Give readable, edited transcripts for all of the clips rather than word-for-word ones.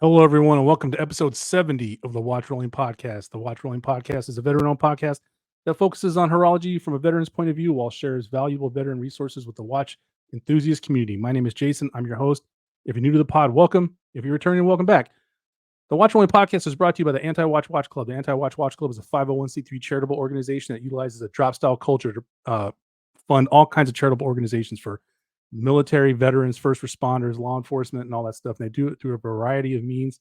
Hello, everyone, and welcome to episode 70 of the WatchRolling podcast. The WatchRolling podcast is a veteran-owned podcast that focuses on horology from a veteran's point of view while shares valuable veteran resources with the watch enthusiast community. My name is Jason. I'm your host. If you're new to the pod, welcome. If you're returning, welcome back. The WatchRolling podcast is brought to you by the Anti-Watch Watch Club. The Anti-Watch Watch Club is a 501c3 charitable organization that utilizes a drop-style culture to fund all kinds of charitable organizations for military, veterans, first responders, law enforcement, and all that stuff. And they do it through a variety of means,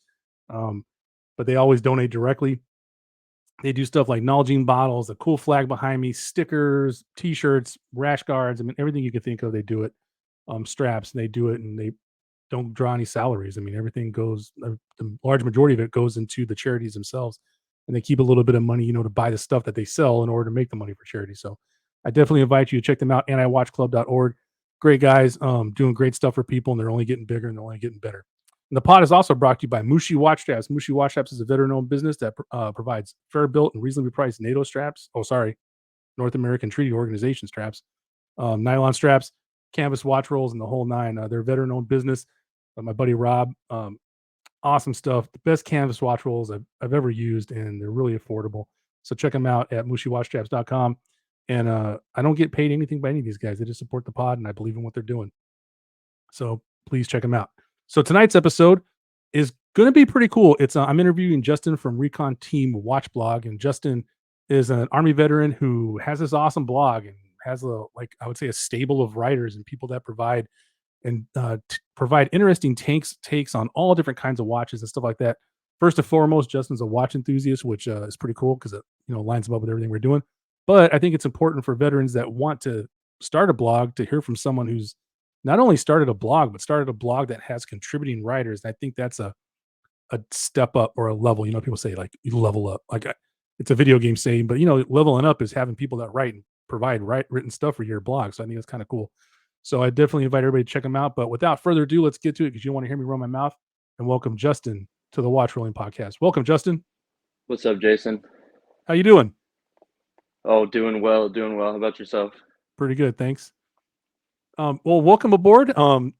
but they always donate directly. They do stuff like Nalgene bottles, a cool flag behind me, stickers, T-shirts, rash guards. I mean, everything you can think of, they do it. Straps, and they do it, and they don't draw any salaries. I mean, everything goes. The large majority of it goes into the charities themselves, and they keep a little bit of money, to buy the stuff that they sell in order to make the money for charity. So, I definitely invite you to check them out. Antiwatchclub.org. Great guys, doing great stuff for people, and they're only getting bigger and they're only getting better. And the pod is also brought to you by Mushi Watch Straps. Mushi Watch Straps is a veteran-owned business that provides fair-built and reasonably priced NATO straps. North American Treaty Organization straps, nylon straps, canvas watch rolls, and the whole nine. They're a veteran-owned business. My buddy Rob, awesome stuff. The best canvas watch rolls I've ever used, and they're really affordable. So check them out at mushiwatchstraps.com. And I don't get paid anything by any of these guys. They just support the pod, and I believe in what they're doing. So please check them out. So tonight's episode is going to be pretty cool. It's I'm interviewing Justin from ReconTeamWatchBlog, and Justin is an Army veteran who has this awesome blog and has I would say a stable of writers and people that provide provide interesting takes on all different kinds of watches and stuff like that. First and foremost, Justin's a watch enthusiast, which is pretty cool because it lines up with everything we're doing. But I think it's important for veterans that want to start a blog to hear from someone who's not only started a blog, but started a blog that has contributing writers. And I think that's a step up or a level. People say like you level up. It's a video game saying, but leveling up is having people that write and provide written stuff for your blog. So I think it's kind of cool. So I definitely invite everybody to check them out. But without further ado, let's get to it because you don't want to hear me run my mouth. And welcome Justin to the Watch Rolling podcast. Welcome, Justin. What's up, Jason? How you doing? Oh, doing well. How about yourself? Pretty good, thanks. Well, welcome aboard.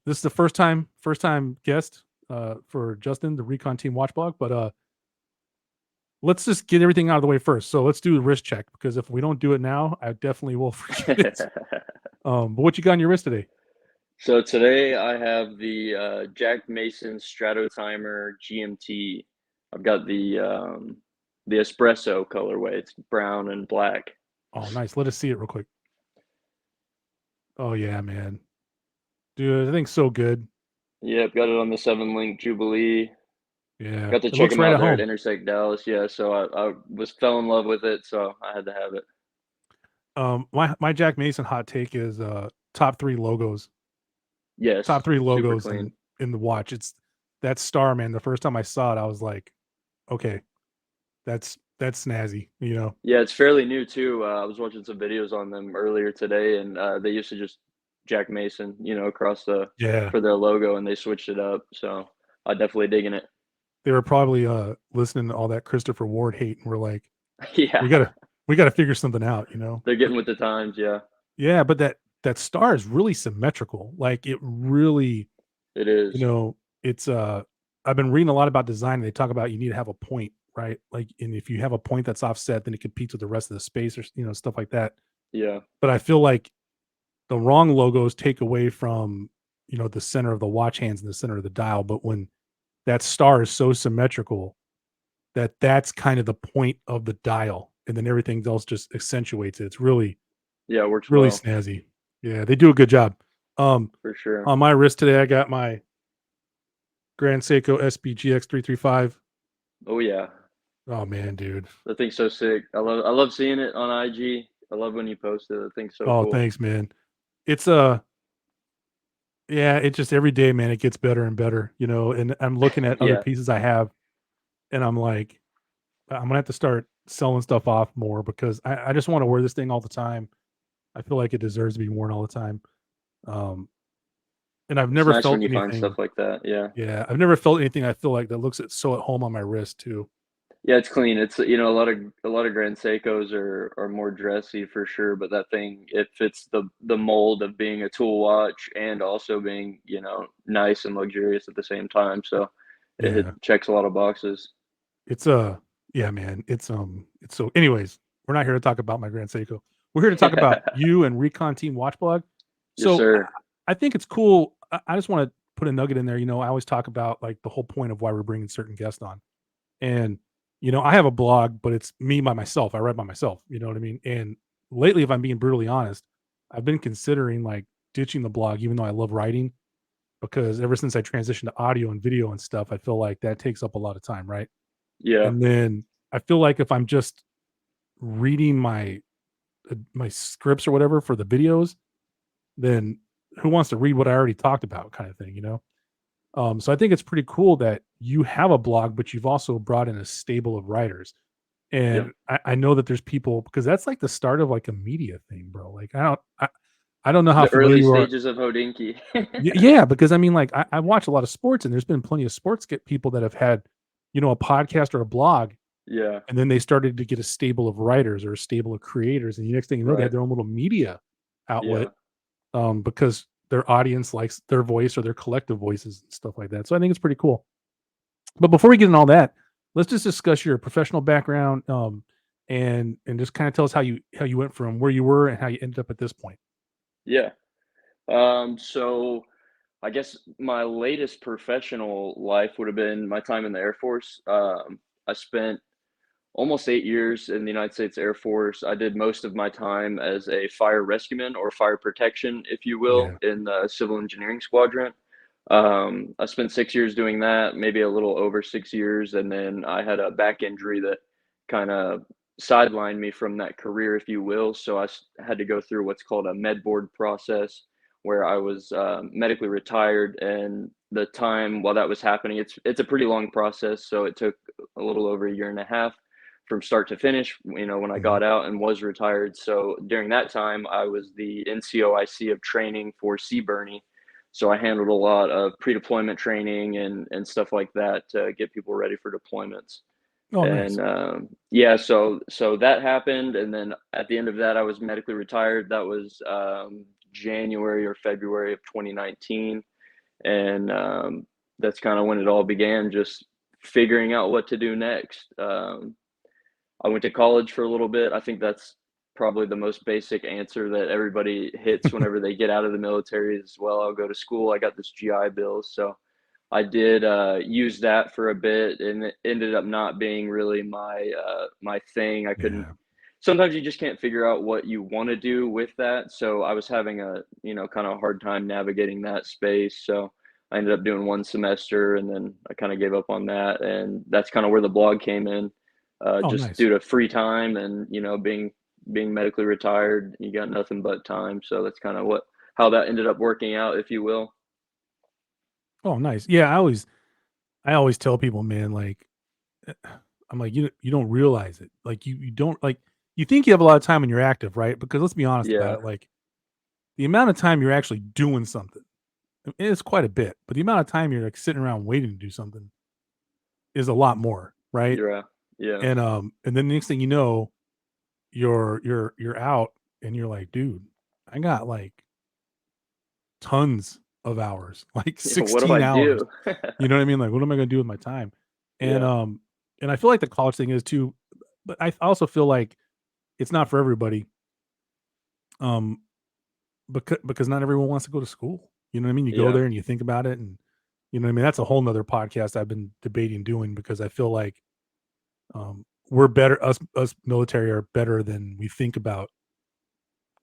This is the first time guest for Justin, the Recon Team Watch Blog. But let's just get everything out of the way first. So let's do the wrist check because if we don't do it now, I definitely will forget it. But what you got on your wrist today? So today I have the Jack Mason Strato Timer GMT. I've got the espresso colorway. It's brown and black. Oh, nice. Let us see it real quick. Oh yeah, man, dude, I think so good. Yep, got it on the 7-link Jubilee. Yeah, Got to it check looks them right out at there at home. Intersect Dallas. Yeah, so I fell in love with it, so I had to have it. My Jack Mason hot take is top three logos. Top Yes, three super logos clean. in the watch. It's that star, man. The first time I saw it, I was like, okay, that's snazzy, Yeah, it's fairly new too. I was watching some videos on them earlier today, and they used to just Jack Mason, across Yeah. for their logo, and they switched it up. So I definitely digging it. They were probably listening to all that Christopher Ward hate and we're like, we Yeah, gotta figure something out, they're getting with the times. Yeah, Yeah, but that star is really symmetrical. Like it really, it you is. know, it's I've been reading a lot about design. They talk about you need to have a point, right? Like, and if you have a point that's offset, then it competes with the rest of the space or stuff like that. Yeah, But I feel like the wrong logos take away from the center of the watch hands and the center of the dial. But when that star is so symmetrical that's kind of the point of the dial, and then everything else just accentuates it. It's really yeah, it works really well snazzy. Yeah, they do a good job. Um, for sure. on my wrist today, I got my Grand Seiko SBGX 335. Oh yeah, Oh man, dude. that thing's so sick. I love seeing it on IG. I love when you post it. That thing's so Oh, cool. thanks, man. It's yeah, it just every day, man, it gets better and better, and I'm looking at other Yeah, pieces I have and I'm like, I'm gonna have to start selling stuff off more because I just want to wear this thing all the time. I feel like it deserves to be worn all the time. Um, and I've it's never nice felt when you find anything. stuff like that. Yeah. Yeah, I've never felt anything I feel like that looks so at home on my wrist too. Yeah, it's clean. It's a lot of Grand Seikos are more dressy for sure, but that thing it fits the mold of being a tool watch and also being, nice and luxurious at the same time. So It Yeah. checks a lot of boxes. It's yeah, man. It's so anyways, we're not here to talk about my Grand Seiko. We're here to talk about you and Recon Team WatchBlog. Yes, So sir. I think it's cool. I just want to put a nugget in there. I always talk about like the whole point of why we're bringing certain guests on. And I have a blog, but it's me by myself. I write by myself. You know what I mean? And lately, if I'm being brutally honest, I've been considering like ditching the blog, even though I love writing, because ever since I transitioned to audio and video and stuff, I feel like that takes up a lot of time, right? Yeah. And then I feel like if I'm just reading my scripts or whatever for the videos, then who wants to read what I already talked about, kind of thing, so I think it's pretty cool that you have a blog, but you've also brought in a stable of writers. Yep. And I know that there's people because that's like the start of like a media thing, bro. Like I don't know how The familiar early you are. stages of Hodinky. Yeah, because I mean, like I watch a lot of sports, and there's been plenty of sports get people that have had, a podcast or a blog, Yeah. and then they started to get a stable of writers or a stable of creators, and the next thing you know, they Right. have their own little media outlet, Yeah. because their audience likes their voice or their collective voices and stuff like that. So I think it's pretty cool. But before we get into all that, let's just discuss your professional background, and just kind of tell us how you went from where you were and how you ended up at this point. Yeah. So I guess my latest professional life would have been my time in the Air Force. I spent almost 8 years in the United States Air Force. I did most of my time as a fire rescueman or fire protection, if you will, Yeah. in the civil engineering squadron. I spent 6 years doing that, maybe a little over 6 years, and then I had a back injury that kind of sidelined me from that career, if you will. So had to go through what's called a med board process, where I was medically retired. And the time while that was happening, it's a pretty long process. So it took a little over a year and a half from start to finish. When I Mhm. got out and was retired. So during that time, I was the NCOIC of training for Sea Bernie, so I handled a lot of pre-deployment training and stuff like that to get people ready for deployments. Oh, nice. And yeah, so that happened, and then at the end of that, I was medically retired. That was January or February of 2019, and that's kind of when it all began. Just figuring out what to do next. I went to college for a little bit. I think that's probably the most basic answer that everybody hits whenever they get out of the military as well. I'll go to school. I got this GI Bill, so I did use that for a bit, and it ended up not being really my thing. I couldn't. Yeah. Sometimes you just can't figure out what you want to do with that. So I was having a kind of hard time navigating that space. So I ended up doing one semester, and then I kind of gave up on that, and that's kind of where the blog came in. Oh, Just nice. due to free time and being medically retired, you got nothing but time. So that's kind of what how that ended up working out, if you will. Oh, nice. Yeah, I always tell people, man, like eh, I'm like, you don't realize it. Like you don't like you think you have a lot of time when you're active, right? Because let's be honest about Yeah, it. Like the amount of time you're actually doing something is quite a bit, but the amount of time you're like sitting around waiting to do something is a lot more, right? yeah, yeah. And then the next thing you know, you're out and you're like, dude, I got like tons of hours, like Yeah, what do 16 I hours. do? You know what I mean? Like, what am I gonna do with my time? And Yeah, um, and I feel like the college thing is too, but I also feel like it's not for everybody. Um, because not everyone wants to go to school. You know what I mean? You go yeah, there and you think about it, and you know what I mean. That's a whole nother podcast I've been debating doing because I feel like we're better. Us military are better than we think about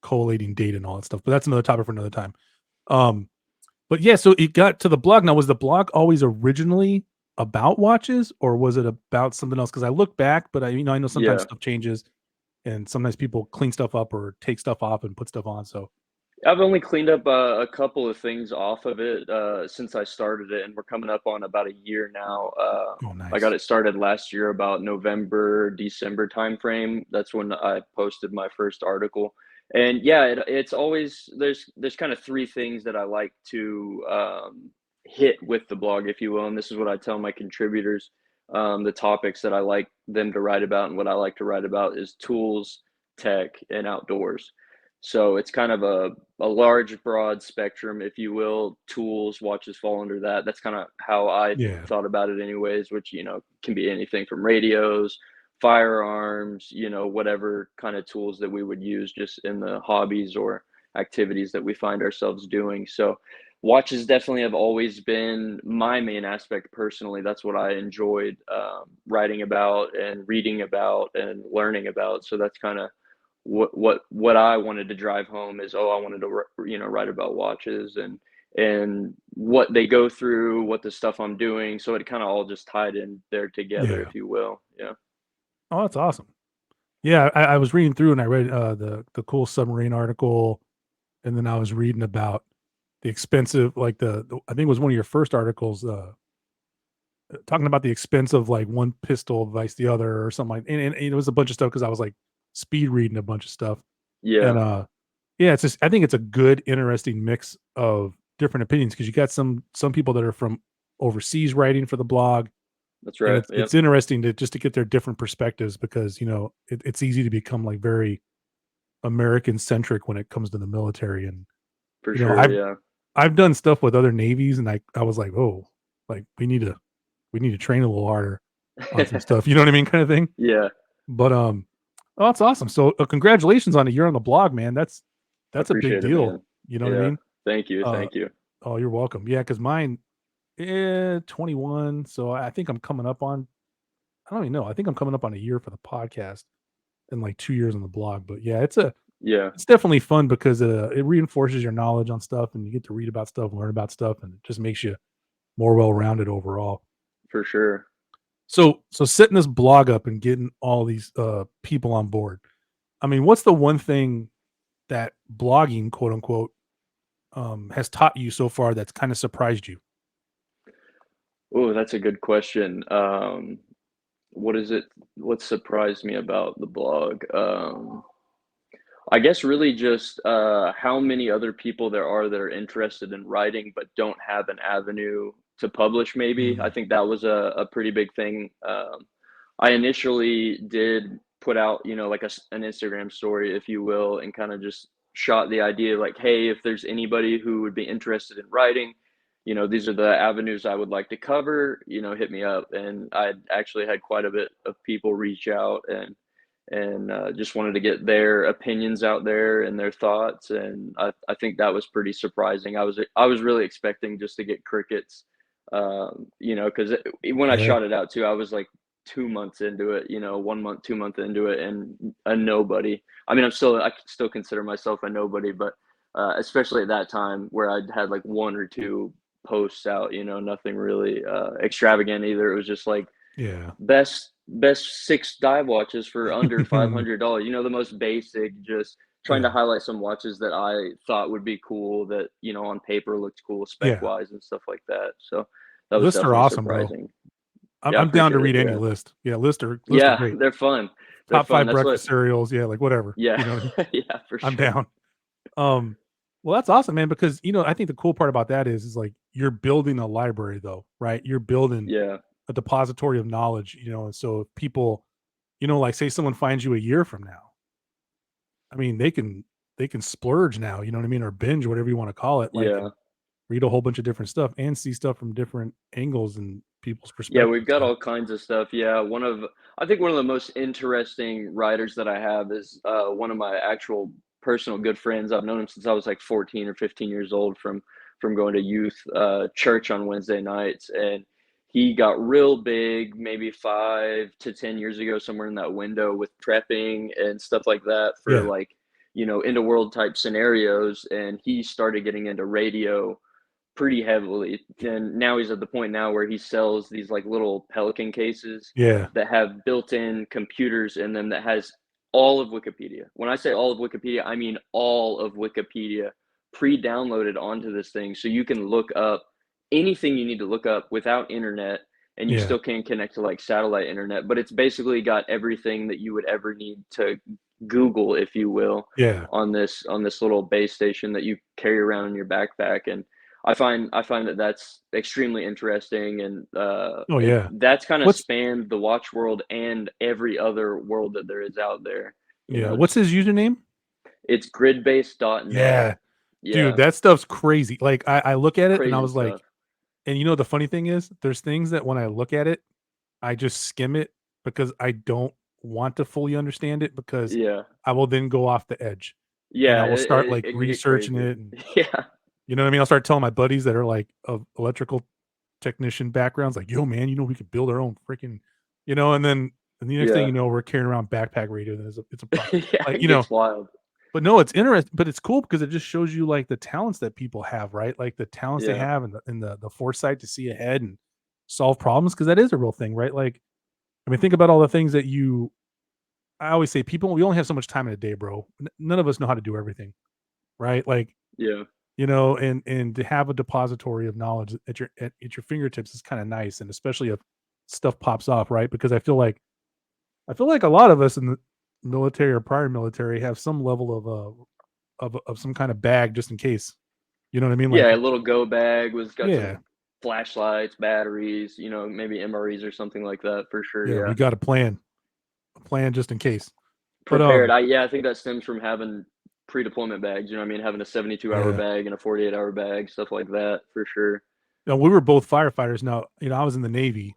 collating data and all that stuff. But that's another topic for another time. Um, but yeah, so it got to the blog. Now, was the blog always originally about watches, or was it about something else? Because I look back, but I know sometimes yeah. stuff changes, and sometimes people clean stuff up or take stuff off and put stuff on. So, I've only cleaned up a couple of things off of it since I started it, and we're coming up on about a year now. oh, I got nice. it started last year, about November, December timeframe. That's when I posted my first article. And yeah, it's always there's kind of three things that I like to hit with the blog, if you will. And this is what I tell my contributors. The topics that I like them to write about and what I like to write about is tools, tech, and outdoors. So it's kind of a large, broad spectrum, if you will. Tools, watches fall under that. That's kind of how I Yeah. thought about it, anyways. Which can be anything from radios, firearms, whatever kind of tools that we would use just in the hobbies or activities that we find ourselves doing. So watches definitely have always been my main aspect personally. That's what I enjoyed writing about and reading about and learning about. So that's kind of what I wanted to drive home is, I wanted to write about watches and what they go through, what the stuff I'm doing. So it kind of all just tied in there together, Yeah. if you will. Yeah. Oh, that's awesome. Yeah, I was reading through and I read the cool submarine article, and then I was reading about the expensive, like I think it was one of your first articles, talking about the expense of like one pistol vice the other or something like, and it was a bunch of stuff because I was like speed reading a bunch of stuff, and Yeah, yeah, it's just I think it's a good, interesting mix of different opinions because you got some people that are from overseas writing for the blog, that's and right. it's Yep, interesting to just to get their different perspectives because it's easy to become like very American centric when it comes to the military, and for you know sure. I've Yeah, I've done stuff with other navies, and I was like, oh, like we need to train a little harder on some stuff, you know what I mean, kind of thing. yeah. But oh, that's awesome. So congratulations on it. You're on the blog, man. I That's a big appreciate it, deal. man. You know what I Yeah, mean? thank you, Uh, thank you. oh, you're welcome. Yeah, because mine, 21. So I think I'm coming up on. I don't even know. I think I'm coming up on a year for the podcast and like 2 years on the blog. But yeah, Yeah, it's definitely fun because it reinforces your knowledge on stuff, and you get to read about stuff, learn about stuff, and it just makes you more well rounded overall. for sure. So setting this blog up and getting all these people on board. I mean, what's the one thing that blogging, quote unquote, has taught you so far that's kind of surprised you? Oh, that's a good question. What is it? What surprised me about the blog? I guess really just how many other people there are that are interested in writing but don't have an avenue to publish, maybe. I Mm, think that was a pretty big thing. I initially did put out, like an Instagram story, if you will, and kind of just shot the idea like, hey, if there's anybody who would be interested in writing, these are the avenues I would like to cover, hit me up. And I actually had quite a bit of people reach out and just wanted to get their opinions out there and their thoughts. And I think that was pretty surprising. I was really expecting just to get crickets, because when I yeah, shot it out too, I was like 2 months into it, 1 month, 2 months into it, and a nobody. I mean, I still consider myself a nobody, but especially at that time where I'd had like one or two posts out, nothing really extravagant either. It was just like yeah, best six dive watches for under $500. The most basic, just trying to yeah, highlight some watches that I thought would be cool that, on paper looked cool spec yeah. wise and stuff like that. So that was Lists are definitely awesome, bro. surprising. I'm Yeah, I I'm down to appreciate it. read any Yeah. list. Yeah, lists are Yeah, great. they're fun. They're Top fun. five That's what breakfast cereals. Yeah, like whatever. yeah. You know what I mean? Yeah, for I'm sure. down. Um, well, that's awesome, man. Because I think the cool part about that is like you're building a library, though, right? You're building Yeah. a depository of knowledge. And so if people, like say someone finds you a year from now, I mean, they can splurge now. You know what I mean, or binge, whatever you want to call it. Like, Yeah. and read a whole bunch of different stuff and see stuff from different angles and people's Yeah, we've perspectives. got So all kinds of stuff. Yeah, I think one of the most interesting writers that I have is one of my actual personal good friends. I've known him since I was like 14 or 15 years old from going to youth church on Wednesday nights, and he got real big maybe 5 to 10 years ago, somewhere in that window with prepping and stuff like that for yeah, like into world type scenarios, and he started getting into radio pretty heavily. And now he's at the point now where he sells these like little Pelican cases yeah, that have built-in computers in them that has all of Wikipedia. When I say all of Wikipedia, I mean all of Wikipedia pre-downloaded onto this thing. So you can look up anything you need to look up without internet, and you yeah, still can connect to like satellite internet, but it's basically got everything that you would ever need to Google, if you will, yeah. on this little base station that you carry around in your backpack. And I find that that's extremely interesting, and Oh yeah. that's kind of What's spanned the watch world and every other world that there is out there. You yeah? know, What's his username? It's grid-based.net. Yeah. Yeah. Dude, that stuff's crazy. Like I look at it and I Crazy was stuff. like, and you know the funny thing is, there's things that when I look at it, I just skim it because I don't want to fully understand it because Yeah. I will then go off the edge and I Yeah, will start like it can get researching crazy. it and Yeah. you know what I mean? I'll start telling my buddies that are like of electrical technician backgrounds, like, yo, man, you know, we could build our own freaking, you know, and the next thing Yeah. you know, we're carrying around backpack radio and it's a problem. Yeah, Like, it you know, gets wild. but no, it's interesting, but it's cool because it just shows you like the talents that people have, right? Like the talents they Yeah. have and the foresight to see ahead and solve problems because that is a real thing, right? Like, I mean, think about all the things that I always say, people, we only have so much time in a day, bro. None of us know how to do everything, right? Like, Yeah. you know, and to have a depository of knowledge at your fingertips is kind of nice, and especially if stuff pops off, right? Because I feel like a lot of us in the military or prior military have some level of some kind of bag just in case. You know what I mean? Like, Yeah, a little go bag was got yeah, some flashlights, batteries, maybe MREs or something like that for sure, yeah, yeah. we got a plan just in case. But Prepared. I think that stems from having pre-deployment bags, you know what I mean? Having a 72-hour yeah. bag and a 48-hour bag, stuff like that for sure. Now, we were both firefighters. Now, you know, I was in the Navy,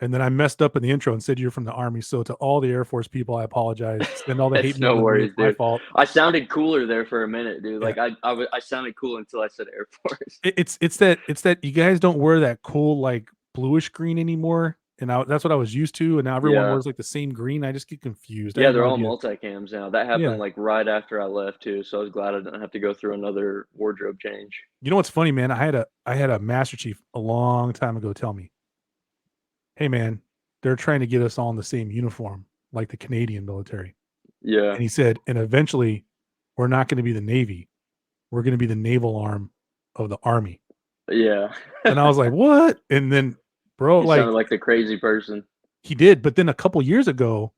and then I messed up in the intro and said you're from the Army. So to all the Air Force people, I apologize. Send all the hate It's mail no to me. worries, It's my dude. fault. I sounded cooler there for a minute, dude. Yeah. Like I sounded cool until I said Air Force. It's that you guys don't wear that cool like bluish green anymore, and that's what I was used to. And now everyone Yeah. wears like the same green. I just get confused. I Yeah, have they're no all idea. multicams now. That happened Yeah. like right after I left too, so I was glad I didn't have to go through another wardrobe change. You know what's funny, man? I had a master chief a long time ago tell me, "Hey, man, they're trying to get us all in the same uniform, like the Canadian military." Yeah. And he said, "And eventually, we're not going to be the Navy. We're going to be the naval arm of the Army." Yeah. And I was like, "What?" And then, bro, You sounded like like the crazy person. he did. But then a couple years ago,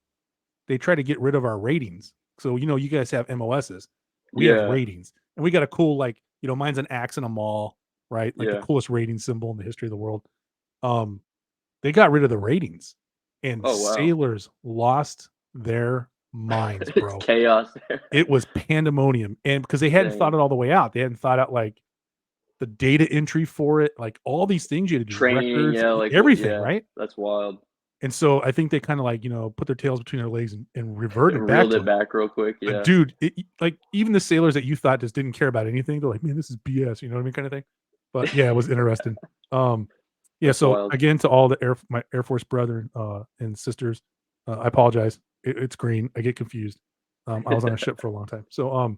they tried to get rid of our ratings. So, you know, you guys have MOSs. We have Yeah. ratings. And we got a cool, like, you know, mine's an axe and a maul, right? Like the Yeah. coolest rating symbol in the history of the world. Um, they got rid of the ratings and Oh, wow. sailors lost their minds, It's bro. chaos there. It was pandemonium. And because they hadn't thought Dang. it all the way out, they hadn't thought out like the data entry for it, like all these things you had to do, Training, records, yeah, like what everything, yeah, right? that's wild. And so I think they kind of like, you know, put their tails between their legs and reverted back Reeled to it it. back real quick, yeah. Dude, like even the sailors that you thought just didn't care about anything, they're like, man, this is BS, you know what I mean, kind of thing. But yeah, it was interesting. Um, yeah. That's So wild. again, to all the my Air Force brethren and sisters, I apologize. It's green. I get confused. I was on a ship for a long time. So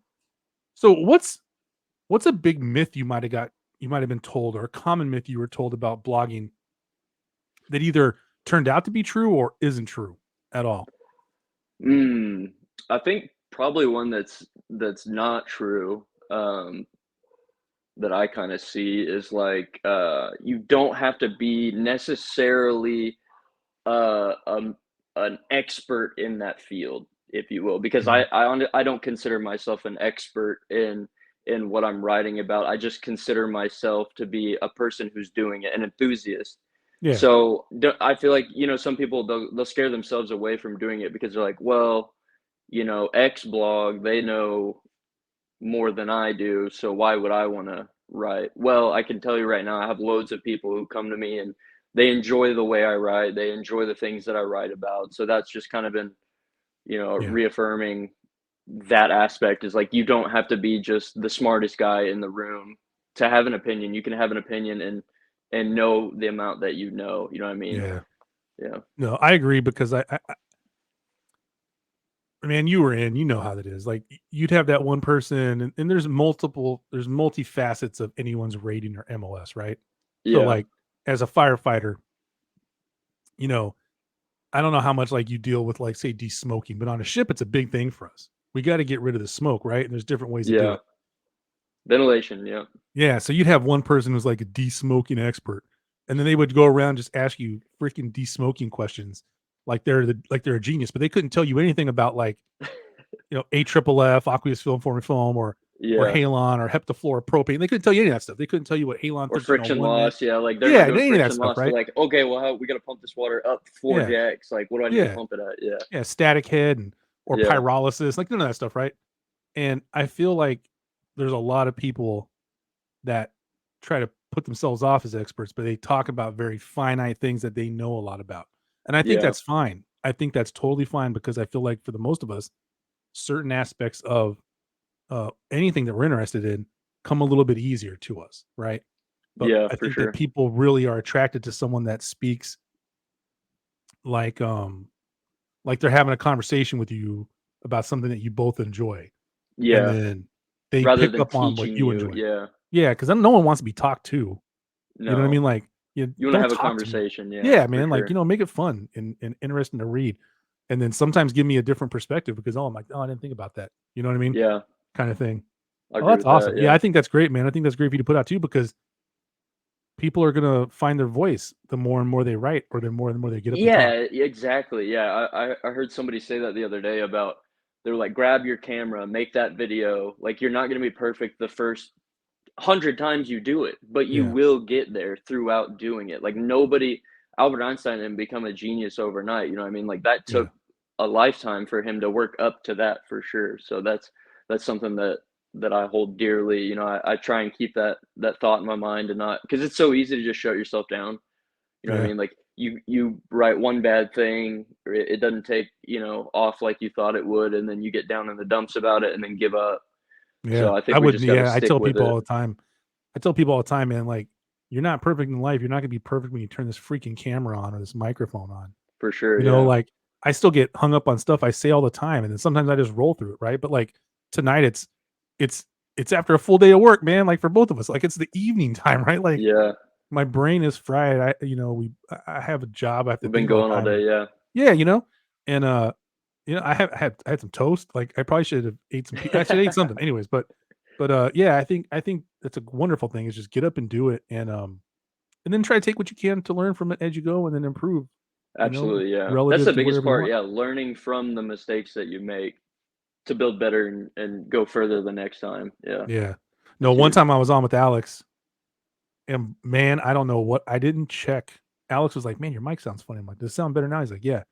what's a big myth you might have been told, or a common myth you were told about blogging that either turned out to be true or isn't true at all? Mm, I think probably one that's not true, that I kinda see is, like, you don't have to be necessarily, uh, an expert in that field, if you will, because Mhm. I don't consider myself an expert in what I'm writing about. I just consider myself to be a person who's doing it, an enthusiast. Yeah. So, I feel like, some people, they'll scare themselves away from doing it because they're like, "Well, X blog, they know more than I do, so why would I wanna write?" Well, I can tell you right now, I have loads of people who come to me and they enjoy the way I write, they enjoy the things that I write about, so that's just kind of been, Yeah. reaffirming that aspect is, like, you don't have to be just the smartest guy in the room to have an opinion. You can have an opinion and know the amount that you know what I mean? Yeah. Yeah. No, I agree because man, you were in, you know how that is. Like you'd have that one person, and there's multi facets of anyone's rating or MOS, right? So Yeah. like as a firefighter, you know, I don't know how much like you deal with like say de-smoking, but on a ship, it's a big thing for us. We got to get rid of the smoke, right? And there's different ways to do Yeah. it. Ventilation, yeah. Yeah. So you'd have one person who's like a de-smoking expert, and then they would go around just ask you freaking de-smoking questions, like they're a genius, but they couldn't tell you anything about like you know, AFFF, aqueous film forming foam, or Yeah. halon or heptafluoropropane. They couldn't tell you any of that stuff. They couldn't tell you what halon Or friction 1301 meant. loss, yeah, like, they're Yeah, gonna go any of that friction stuff, loss, they're right? like, "Okay, well, how we gotta pump this water up 4 Yeah, decks, like, what do I need to yeah, pump it at?" Yeah. yeah. Static head or Yeah. pyrolysis, like none of that stuff, right? And I feel like there's a lot of people that try to put themselves off as experts, but they talk about very finite things that they know a lot about. And I think Yeah. that's fine. I think that's totally fine because I feel like for the most of us, certain aspects of anything that we're interested in come a little bit easier to us, right? But Yeah, I for think that sure. people really are attracted to someone that speaks like like they're having a conversation with you about something that you both enjoy, and Yeah. then they Rather pick than up on what teaching you you. enjoy. Yeah. Yeah, because no one wants to be talked to. You know what I No. mean? Like, you You want to don't have a talk to me. conversation. Yeah, Yeah, for man. Like, sure. make it fun and interesting to read, and then sometimes give me a different perspective because oh, I'm like, oh, I didn't think about that. You know what I mean? Yeah, Kind of thing. I Oh, agree that's with that. awesome. Yeah, Yeah. I think that's great, man. I think that's great for you to put out too because people are gonna find their voice the more and more they write, or the more and more they get up and talk. Yeah, exactly. Yeah, I heard somebody say that the other day about they're like, grab your camera, make that video. Like, you're not gonna be perfect the first 100 times you do it, but you Yeah, will get there throughout doing it. Like, nobody Albert Einstein didn't become a genius overnight, you know what I mean? Like, that yeah, took a lifetime for him to work up to that for sure. So that's something that I hold dearly. You know, I try and keep that thought in my mind and not because it's so easy to just shut yourself down. You know what I yeah, mean? Like you write one bad thing, or it doesn't take, off like you thought it would, and then you get down in the dumps about it and then give up. yeah. So I I think we wouldn't. just got to Yeah, I stick tell with people it all the time. I tell people all the time, man. Like, you're not perfect in life. You're not gonna be perfect when you turn this freaking camera on or this microphone on. for sure. Yeah. Like I still get hung up on stuff I say all the time, and then sometimes I just roll through it, right? But like tonight, it's it's after a full day of work, man. Like for both of us, like it's the evening time, right? Like Yeah. my brain is fried. I have a job. I have to We've been think all going the all time. day. Yeah. Yeah, and I had some toast. Like I probably should have ate some. I should have ate something, anyways. But yeah, I think that's a wonderful thing. Is just get up and do it, and then try to take what you can to learn from it as you go, and then improve. Absolutely. Yeah. That's Relative the to biggest whatever you part. want. Yeah. Learning from the mistakes that you make to build better and go further the next time. Yeah. Yeah. No, That's one huge. time I was on with Alex, and man, I don't know what I didn't check. Alex was like, "Man, your mic sounds funny." I'm like, "Does it sound better now?" He's like, "Yeah."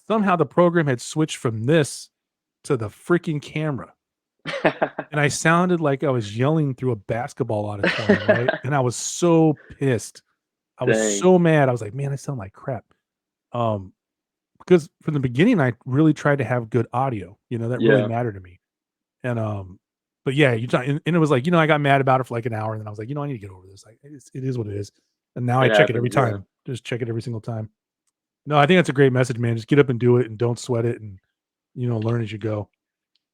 Somehow the program had switched from this to the freaking camera, and I sounded like I was yelling through a basketball auditorium, right? And I was so pissed. I was Dang. so mad. I was like, "Man, I sound like crap." Um, because from the beginning, I really tried to have good audio. That really Yeah. mattered to me. And but yeah, and it was like, I got mad about it for like an hour, and then I was like, I need to get over this. Like, it is what it is. And now I It check it every happens. Yeah. time. Just check it every single time. No, I think that's a great message, man. Just get up and do it, and don't sweat it, and learn as you go.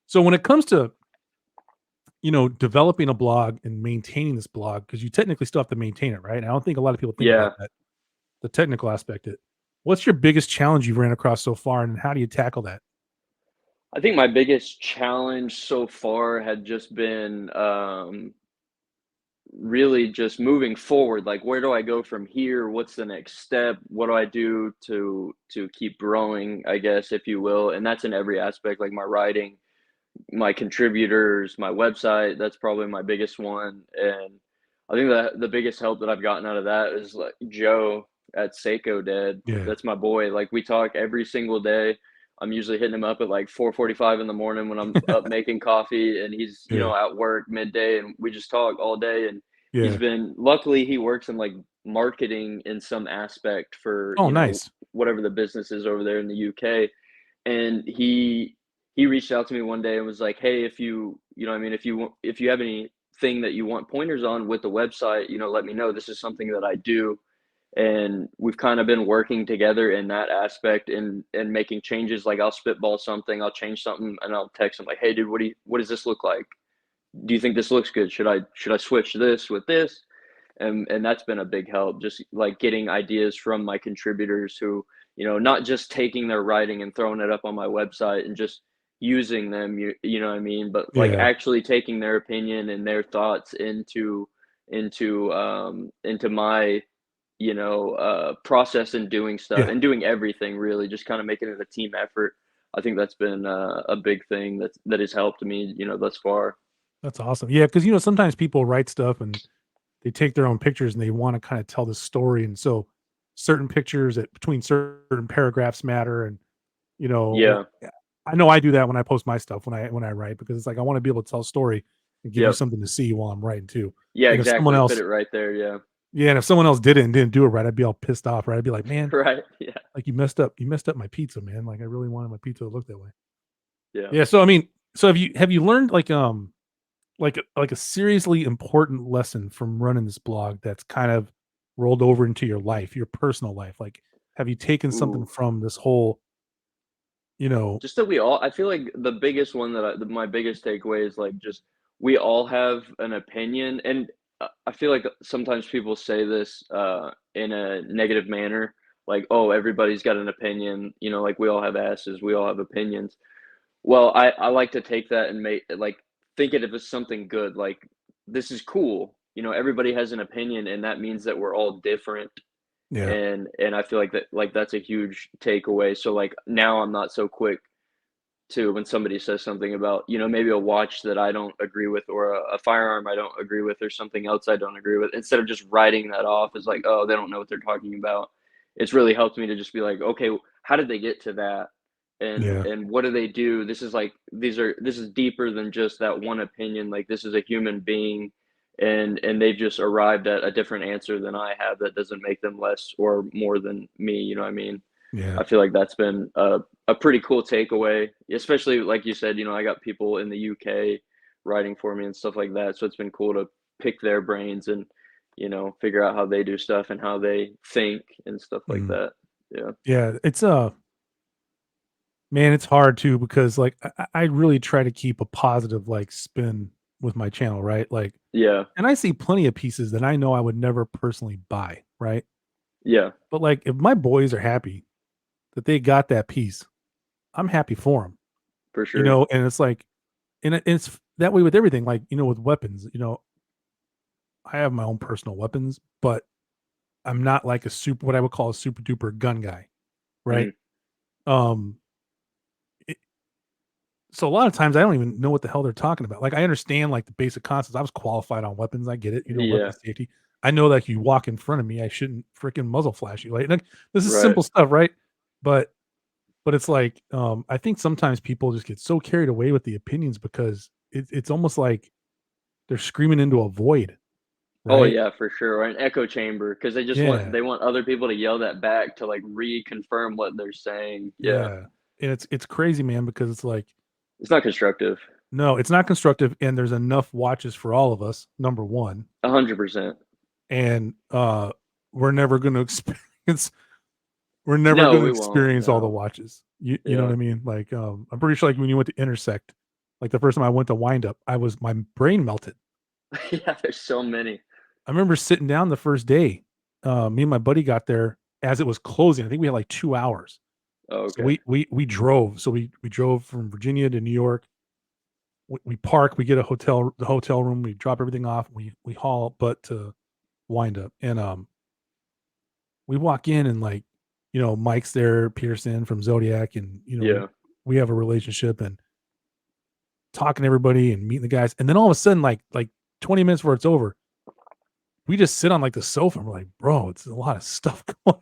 So when it comes to developing a blog and maintaining this blog, because you technically still have to maintain it, right? And I don't think a lot of people think about Yeah. that, the technical aspect. What's your biggest challenge you've ran across so far, and how do you tackle that? I think my biggest challenge so far had just been really just moving forward. Like, where do I go from here? What's the next step? What do I do to keep growing, I guess, if you will? And that's in every aspect, like my writing, my contributors, my website. That's probably my biggest one. And I think that the biggest help that I've gotten out of that is like Joe at Seiko Dead. Yeah, That's my boy. Like, we talk every single day. I'm usually hitting him up at like 4:45 in the morning when I'm up making coffee, and he's, yeah, at work midday, and we just talk all day. And he's yeah. been luckily he works in like marketing in some aspect for, Oh, nice. whatever the business is over there in the UK. And he reached out to me one day and was like, "Hey, if you know what I mean, if you have anything that you want pointers on with the website, let me know. This is something that I do." And we've kind of been working together in that aspect and making changes. Like, I'll spitball something, I'll change something, and I'll text him like, "Hey, dude, what does this look like? Do you think this looks good? Should I switch this with this?" And that's been a big help, just like getting ideas from my contributors who, not just taking their writing and throwing it up on my website and just using them, you know what I mean, but like Yeah, actually taking their opinion and their thoughts into my, process and doing stuff yeah. and doing everything, really just kind of making it a team effort. I think that's been a big thing that has helped me, thus far. That's awesome. Yeah, because sometimes people write stuff and they take their own pictures and they want to kind of tell the story, and so certain pictures between certain paragraphs matter, and you know, Yeah. I know I do that when I post my stuff when I write, because it's like I want to be able to tell a story and give you Yep. something to see while I'm writing too. Yeah, And if someone exactly. Fit else, it right there. Yeah. yeah, and if someone else did it and didn't do it right, I'd be all pissed off, right? I'd be like, man, Right. Yeah. like you messed up my pizza, man. Like I really wanted my pizza to look that way. Yeah. Yeah. So I mean, so have you learned like a seriously important lesson from running this blog that's kind of rolled over into your life, your personal life? Like, have you taken something Ooh. from this whole, you know, Just that we all I feel like the biggest one that my biggest takeaway is, like, just we all have an opinion, and, I feel like sometimes people say this, in a negative manner, like, "Oh, everybody's got an opinion," like, "We all have asses, we all have opinions." Well, I like to take that and think it as something good, like, "This is cool," everybody has an opinion, and that means that we're all different, yeah, and I feel like that's a huge takeaway, so, like, now I'm not so quick to when somebody says something about, maybe a watch that I don't agree with or a firearm I don't agree with or something else I don't agree with. Instead of just writing that off as like, oh, they don't know what they're talking about. It's really helped me to just be like, okay, how did they get to that? yeah, And what do they do? This is deeper than just that one opinion. Like this is a human being and they've just arrived at a different answer than I have that doesn't make them less or more than me, you know what I mean? yeah, I feel like that's been a pretty cool takeaway, especially like you said, I got people in the UK writing for me and stuff like that. So it's been cool to pick their brains and, figure out how they do stuff and how they think and stuff like mm, that. Yeah. yeah. It's man, it's hard too because like I really try to keep a positive like spin with my channel, right? Like, Yeah. and I see plenty of pieces that I know I would never personally buy, right? Yeah. But like, if my boys are happy that they got that piece, I'm happy for them, For sure. and it's like, and it's that way with everything. Like, with weapons, I have my own personal weapons, but I'm not like what I would call a super duper gun guy, right? Mhm. Um, it, so a lot of times I don't even know what the hell they're talking about. Like I understand like the basic concepts. I was qualified on weapons. I get it. Weapon Yeah. safety. I know that if you walk in front of me, I shouldn't freaking muzzle flash you. Like this is Right. simple stuff, right? But it's like I think sometimes people just get so carried away with the opinions because it's almost like they're screaming into a void, Oh right? yeah, for sure. Or an echo chamber because Yeah, they want other people to yell that back to like reconfirm what they're saying. Yeah. yeah. And it's crazy, man, because it's like, It's not constructive. no, it's not constructive, and there's enough watches for all of us, number one. 100%. And we're never gonna experience we're never No, gonna we won't. experience all the No. watches. You know what Yeah. I mean? Like I'm pretty sure like when you went to Intersect, like the first time I went to wind up, my brain melted. Yeah, there's so many. I remember sitting down the first day. Me and my buddy got there as it was closing. I think we had like 2 hours. Oh, So okay. we drove. So we drove from Virginia to New York. We park. We get the hotel room. We drop everything off. We haul butt to wind up, and we walk in and like, Mike's there, Pearson from Zodiac, and Yeah. we have a relationship and talking to everybody and meeting the guys, and then all of a sudden, like 20 minutes before it's over, we just sit on like the sofa and we're like, bro, it's a lot of stuff going on.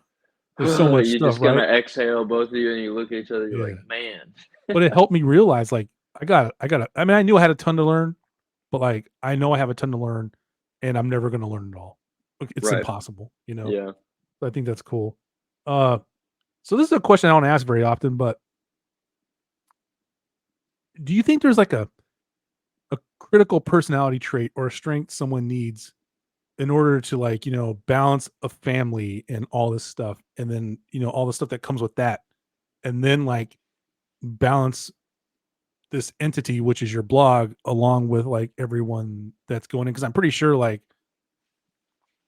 There's so much You stuff, just right? kinda exhale, both of you, and you look at each other, you're like, Yeah. "Man." But it helped me realize like I mean, I knew I had a ton to learn, but like I know I have a ton to learn and I'm never gonna learn it all. Like, it's Right. impossible. Yeah. So I think that's cool. Uh so this is a question I don't ask very often, but do you think there's like a critical personality trait or a strength someone needs in order to like, balance a family and all this stuff and then, all the stuff that comes with that and then like balance this entity which is your blog along with like everyone that's going in because I'm pretty sure like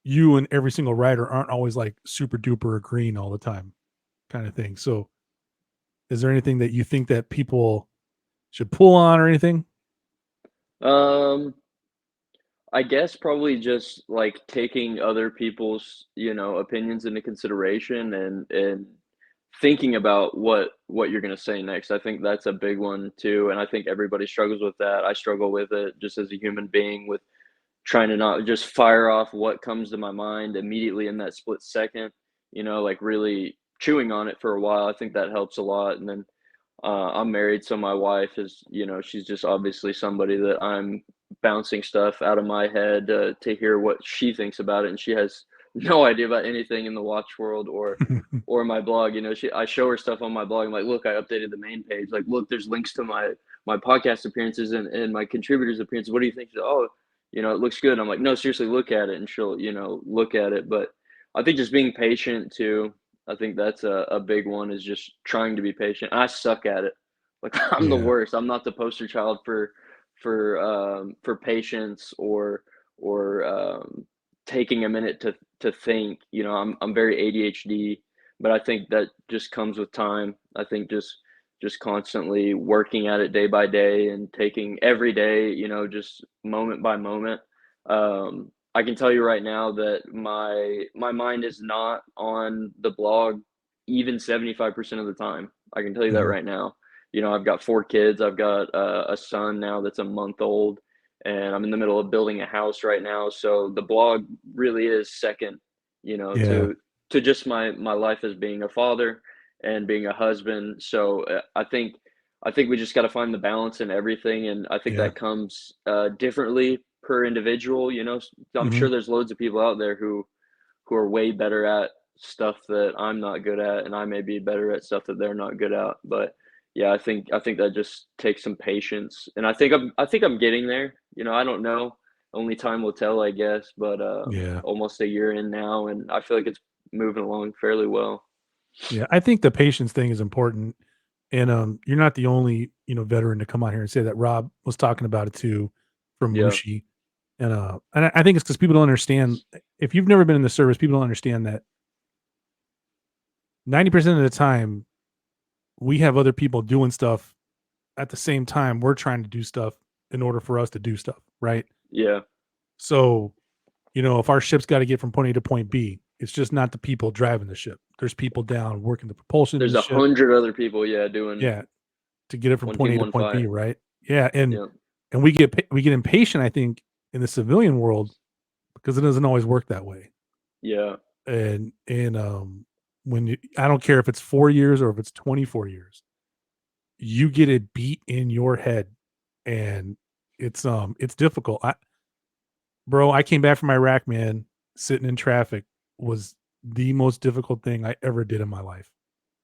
you and every single writer aren't always like super duper agreeing all the time kind of thing. So is there anything that you think that people should pull on or anything? Um, I guess probably just, like, taking other people's, opinions into consideration and thinking about what you're gonna say next. I think that's a big one too, and I think everybody struggles with that. I struggle with it just as a human being with trying to not just fire off what comes to my mind immediately in that split second, like, really chewing on it for a while. I think that helps a lot, and then I'm married, so my wife is, she's just obviously somebody that I'm bouncing stuff out of my head to hear what she thinks about it, and she has no idea about anything in the watch world or my blog. I show her stuff on my blog. I'm like, look, I updated the main page. Like, look, there's links to my podcast appearances and my contributors appearances. What do you think? She's like, oh, it looks good. I'm like, no, seriously, look at it, and she'll look at it. But I think just being patient too. I think that's a big one, is just trying to be patient. I suck at it. Like, I'm the Yeah. worst. I'm not the poster child for patience or taking a minute to think. I'm very ADHD, but I think that just comes with time. I think just constantly working at it day by day and taking every day, just moment by moment. I can tell you right now that my mind is not on the blog even 75% of the time. I can tell you that Mhm. right now. I've got 4 kids. I've got a son now that's a month old, and I'm in the middle of building a house right now. So the blog really is second, Yeah. to just my life as being a father and being a husband. So I think we just got to find the balance in everything, and I think Yeah. that comes differently per individual. I'm Mhm. sure there's loads of people out there who are way better at stuff that I'm not good at, and I may be better at stuff that they're not good at. But yeah, I think that just takes some patience, and I think I'm getting there. I don't know. Only time will tell, I guess. But Yeah. almost a year in now, and I feel like it's moving along fairly well. Yeah. I think the patience thing is important. And you're not the only, veteran to come on here and say that. Rob was talking about it too from Yeah, Mushi. And I think it's because people don't understand. If you've never been in the service, people don't understand that 90% of the time we have other people doing stuff at the same time we're trying to do stuff in order for us to do stuff, right? yeah. So, if our ship's got to get from point A to point B, it's just not the people driving the ship. There's people down working the propulsion in There's the ship. 100 other people, yeah, doing Yeah, to get it from one point team, A to one point fight. B, right? Yeah, and Yeah, and we get impatient, I think, in the civilian world because it doesn't always work that way. yeah, And when I don't care if it's 4 years or if it's 24 years, you get it beat in your head, and it's difficult. Bro, I came back from Iraq, man. Sitting in traffic was the most difficult thing I ever did in my life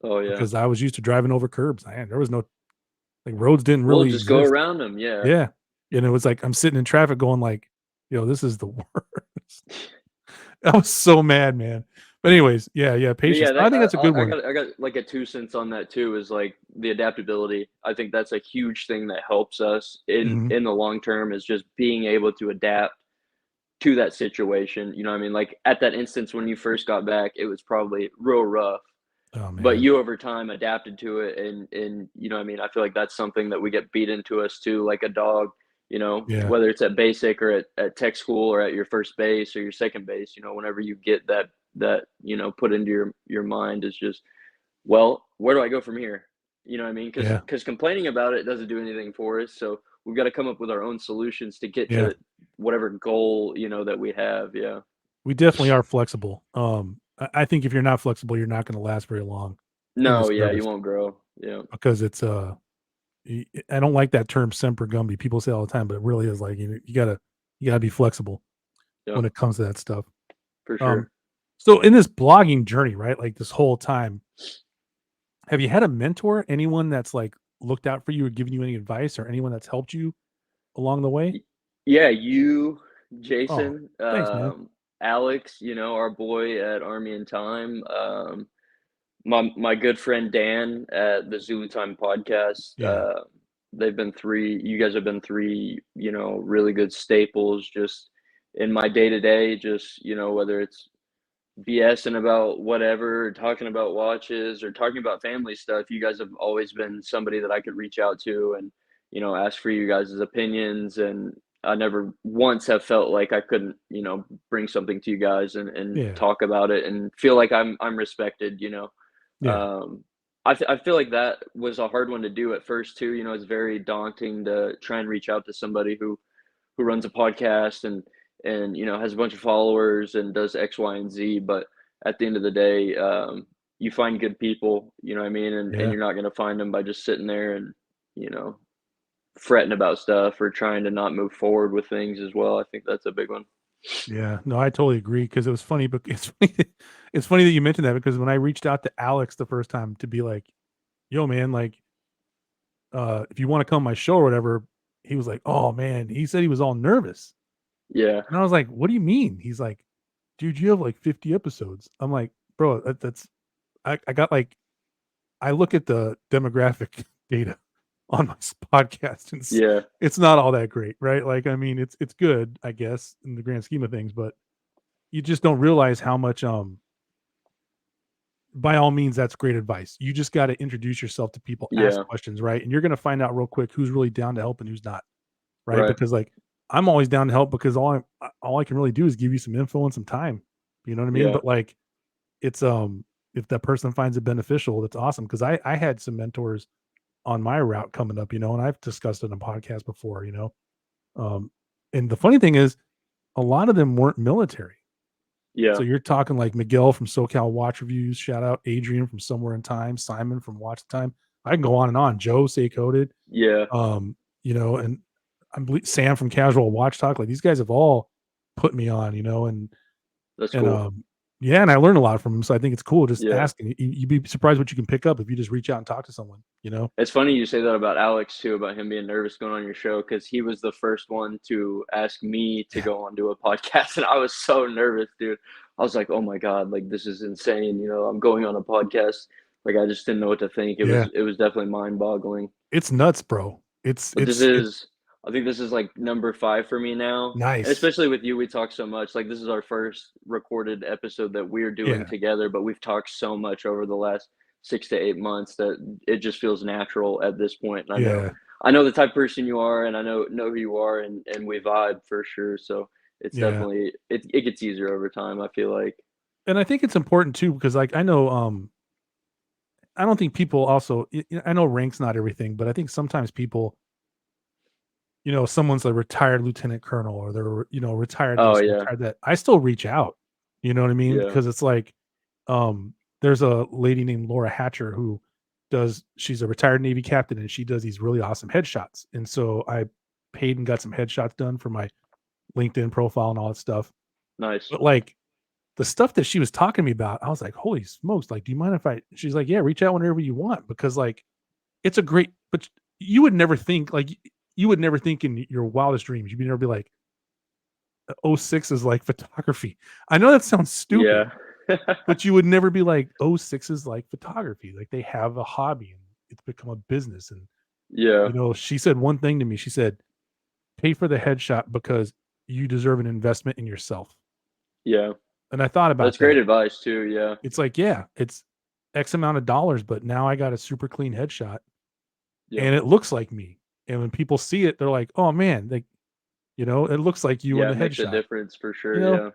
oh yeah. because I was used to driving over curbs. Man, there was no like roads didn't We'll really just go exist. around them, yeah. Yeah. And it was like I'm sitting in traffic going like, "Yo, this is the worst." I was so mad, man. But anyways, yeah, But patience. yeah, I think that's a good I one. got like a 2 cents on that too, is like the adaptability. I think that's a huge thing that helps us in Mhm. in the long term, is just being able to adapt to that situation. You know what I mean? Like at that instance when you first got back, it was probably real rough, Oh, but man. you over time adapted to it, and you know what I mean? I feel like that's something that we get beat into us too, like a dog, Yeah. whether it's at basic or at tech school or at your first base or your second base, whenever you get that put into your mind, is just, well, where do I go from here? You know what I mean? Because Yeah. because complaining about it doesn't do anything for us. So we've got to come up with our own solutions to get Yeah. to whatever goal that we have. Yeah. We definitely are flexible. I think if you're not flexible, you're not gonna last very long in the No, yeah, you service won't grow. Yeah. because it's, I don't like that term "semper gumby." People say all the time, but it really is like, you gotta be flexible Yeah, when it comes to that stuff. for Um, sure. so in this blogging journey, right, like this whole time, have you had a mentor? Anyone that's like looked out for you or given you any advice or anyone that's helped you along the way? Y- Yeah, you, Oh, Jason, thanks, man. Alex, our boy at Army and Time, my good friend Dan at the Zulu Time podcast. Yeah, They've been three. You guys have been three, really good staples just in my day to day. Just whether it's BSing about whatever, or talking about watches, or talking about family stuff, you guys have always been somebody that I could reach out to and ask for you guys' opinions. And I never once have felt like I couldn't bring something to you guys and yeah, talk about it and feel like I'm respected. yeah, um, I feel like that was a hard one to do at first too. It's very daunting to try and reach out to somebody who runs a podcast and has a bunch of followers and does X, Y, and Z. But at the end of the day, you find good people, you know what I mean? And Yeah. you're not going to find them by just sitting there and, you know, fretting about stuff or trying to not move forward with things as well. I think that's a big one. Yeah. No, I totally agree because it was funny, but it's funny that you mentioned that because when I reached out to Alex the first time to be like, yo, man, like, if you want to come on my show or whatever, he was like, oh man, he said he was all nervous. Yeah. And I was like, what do you mean? He's like, dude, you have like 50 episodes. I'm like, bro, that's I got like I look at the demographic data on my podcast and Yeah. it's not all that great, right? Like, I mean, it's good, I guess, in the grand scheme of things, but you just don't realize how much by all means that's great advice. You just got to introduce yourself to people, ask Yeah. questions, right? And you're going to find out real quick who's really down to help and who's not, right? Right. Because like I'm always down to help because all I can really do is give you some info and some time. You know what I mean? Yeah. But like it's if that person finds it beneficial, that's awesome. Because I had some mentors on my route coming up, and I've discussed it on podcast before. Um, and the funny thing is, a lot of them weren't military. Yeah. So you're talking like Miguel from SoCal Watch Reviews, shout out Adrian from Somewhere in Time, Simon from Watch Time. I can go on and on. Joe Say Coded, Yeah. and I believe Sam from Casual Watch Talk. Like these guys have all put me on, That's and cool. yeah, and I learned a lot from them. So I think it's cool just Yeah. asking. You'd be surprised what you can pick up if you just reach out and talk to someone. It's funny you say that about Alex too, about him being nervous going on your show, because he was the first one to ask me to Yeah. go on do a podcast, and I was so nervous, dude. I was like, "Oh my god, like this is insane!" I'm going on a podcast. Like I just didn't know what to think. It Yeah. was it was definitely mind boggling. It's nuts, bro. It's But this it's it's is, I think this is like number 5 for me now. And nice. especially with you, we talk so much. Like this is our first recorded episode that we're doing Yeah. together, but we've talked so much over the last 6 to 8 months that it just feels natural at this point. And Yeah. I know the type of person you are, and I know who you are, and we vibe for sure. So it's Yeah. definitely it gets easier over time, I feel like. And I think it's important too because like I know I don't think people also I know rank's not everything, but I think sometimes people, someone's a retired lieutenant colonel or they're, retired Oh this, yeah. retired that. I still reach out. You know what I mean? Yeah. Because it's like there's a lady named Laura Hatcher who she's a retired Navy captain and she does these really awesome headshots. And so I paid and got some headshots done for my LinkedIn profile and all that stuff. Nice. But like the stuff that she was talking to me about, I was like, holy smokes, like, do you mind if she's like, yeah, reach out whenever you want because like it's a great, but you would never think like you would never think in your wildest dreams, you'd never be like, '06 is like photography. I know that sounds stupid, Yeah. but you would never be like '06 is like photography. Like they have a hobby and it's become a business. And, Yeah. she said one thing to me. She said, pay for the headshot because you deserve an investment in yourself. Yeah. And I thought That's about great that. advice too. Yeah. It's like, yeah, it's X amount of dollars, but now I got a super clean headshot Yep. and it looks like me. And when people see it, they're like, oh man, like, it looks like you in Yeah, the it makes a headshot, difference for you sure. know?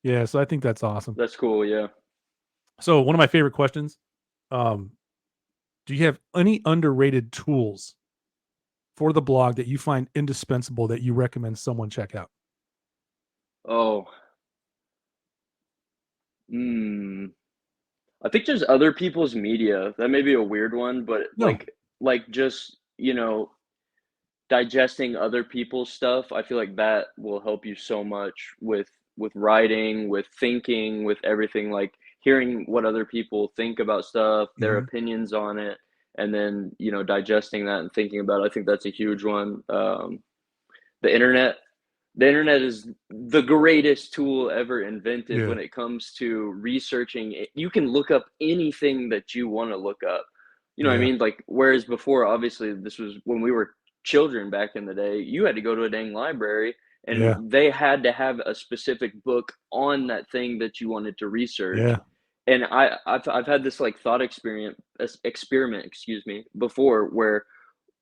Yeah. Yeah. So I think that's awesome. That's cool. Yeah. So one of my favorite questions, um, do you have any underrated tools for the blog that you find indispensable that you recommend someone check out? Oh, hmm. I think just other people's media. That may be a weird one, but No. like just, digesting other people's stuff, I feel like that will help you so much with writing, with thinking, with everything, like hearing what other people think about stuff, their Mhm. opinions on it, and then, digesting that and thinking about it. I think that's a huge one. The internet. The internet is the greatest tool ever invented Yeah. when it comes to researching. You can look up anything that you want to look up. You know what I Yeah. mean? Like, whereas before, obviously, this was when we were children back in the day, you had to go to a dang library Yeah. and they had to have a specific book on that thing that you wanted to research. Yeah. And I've had this like thought experiment, excuse me, before where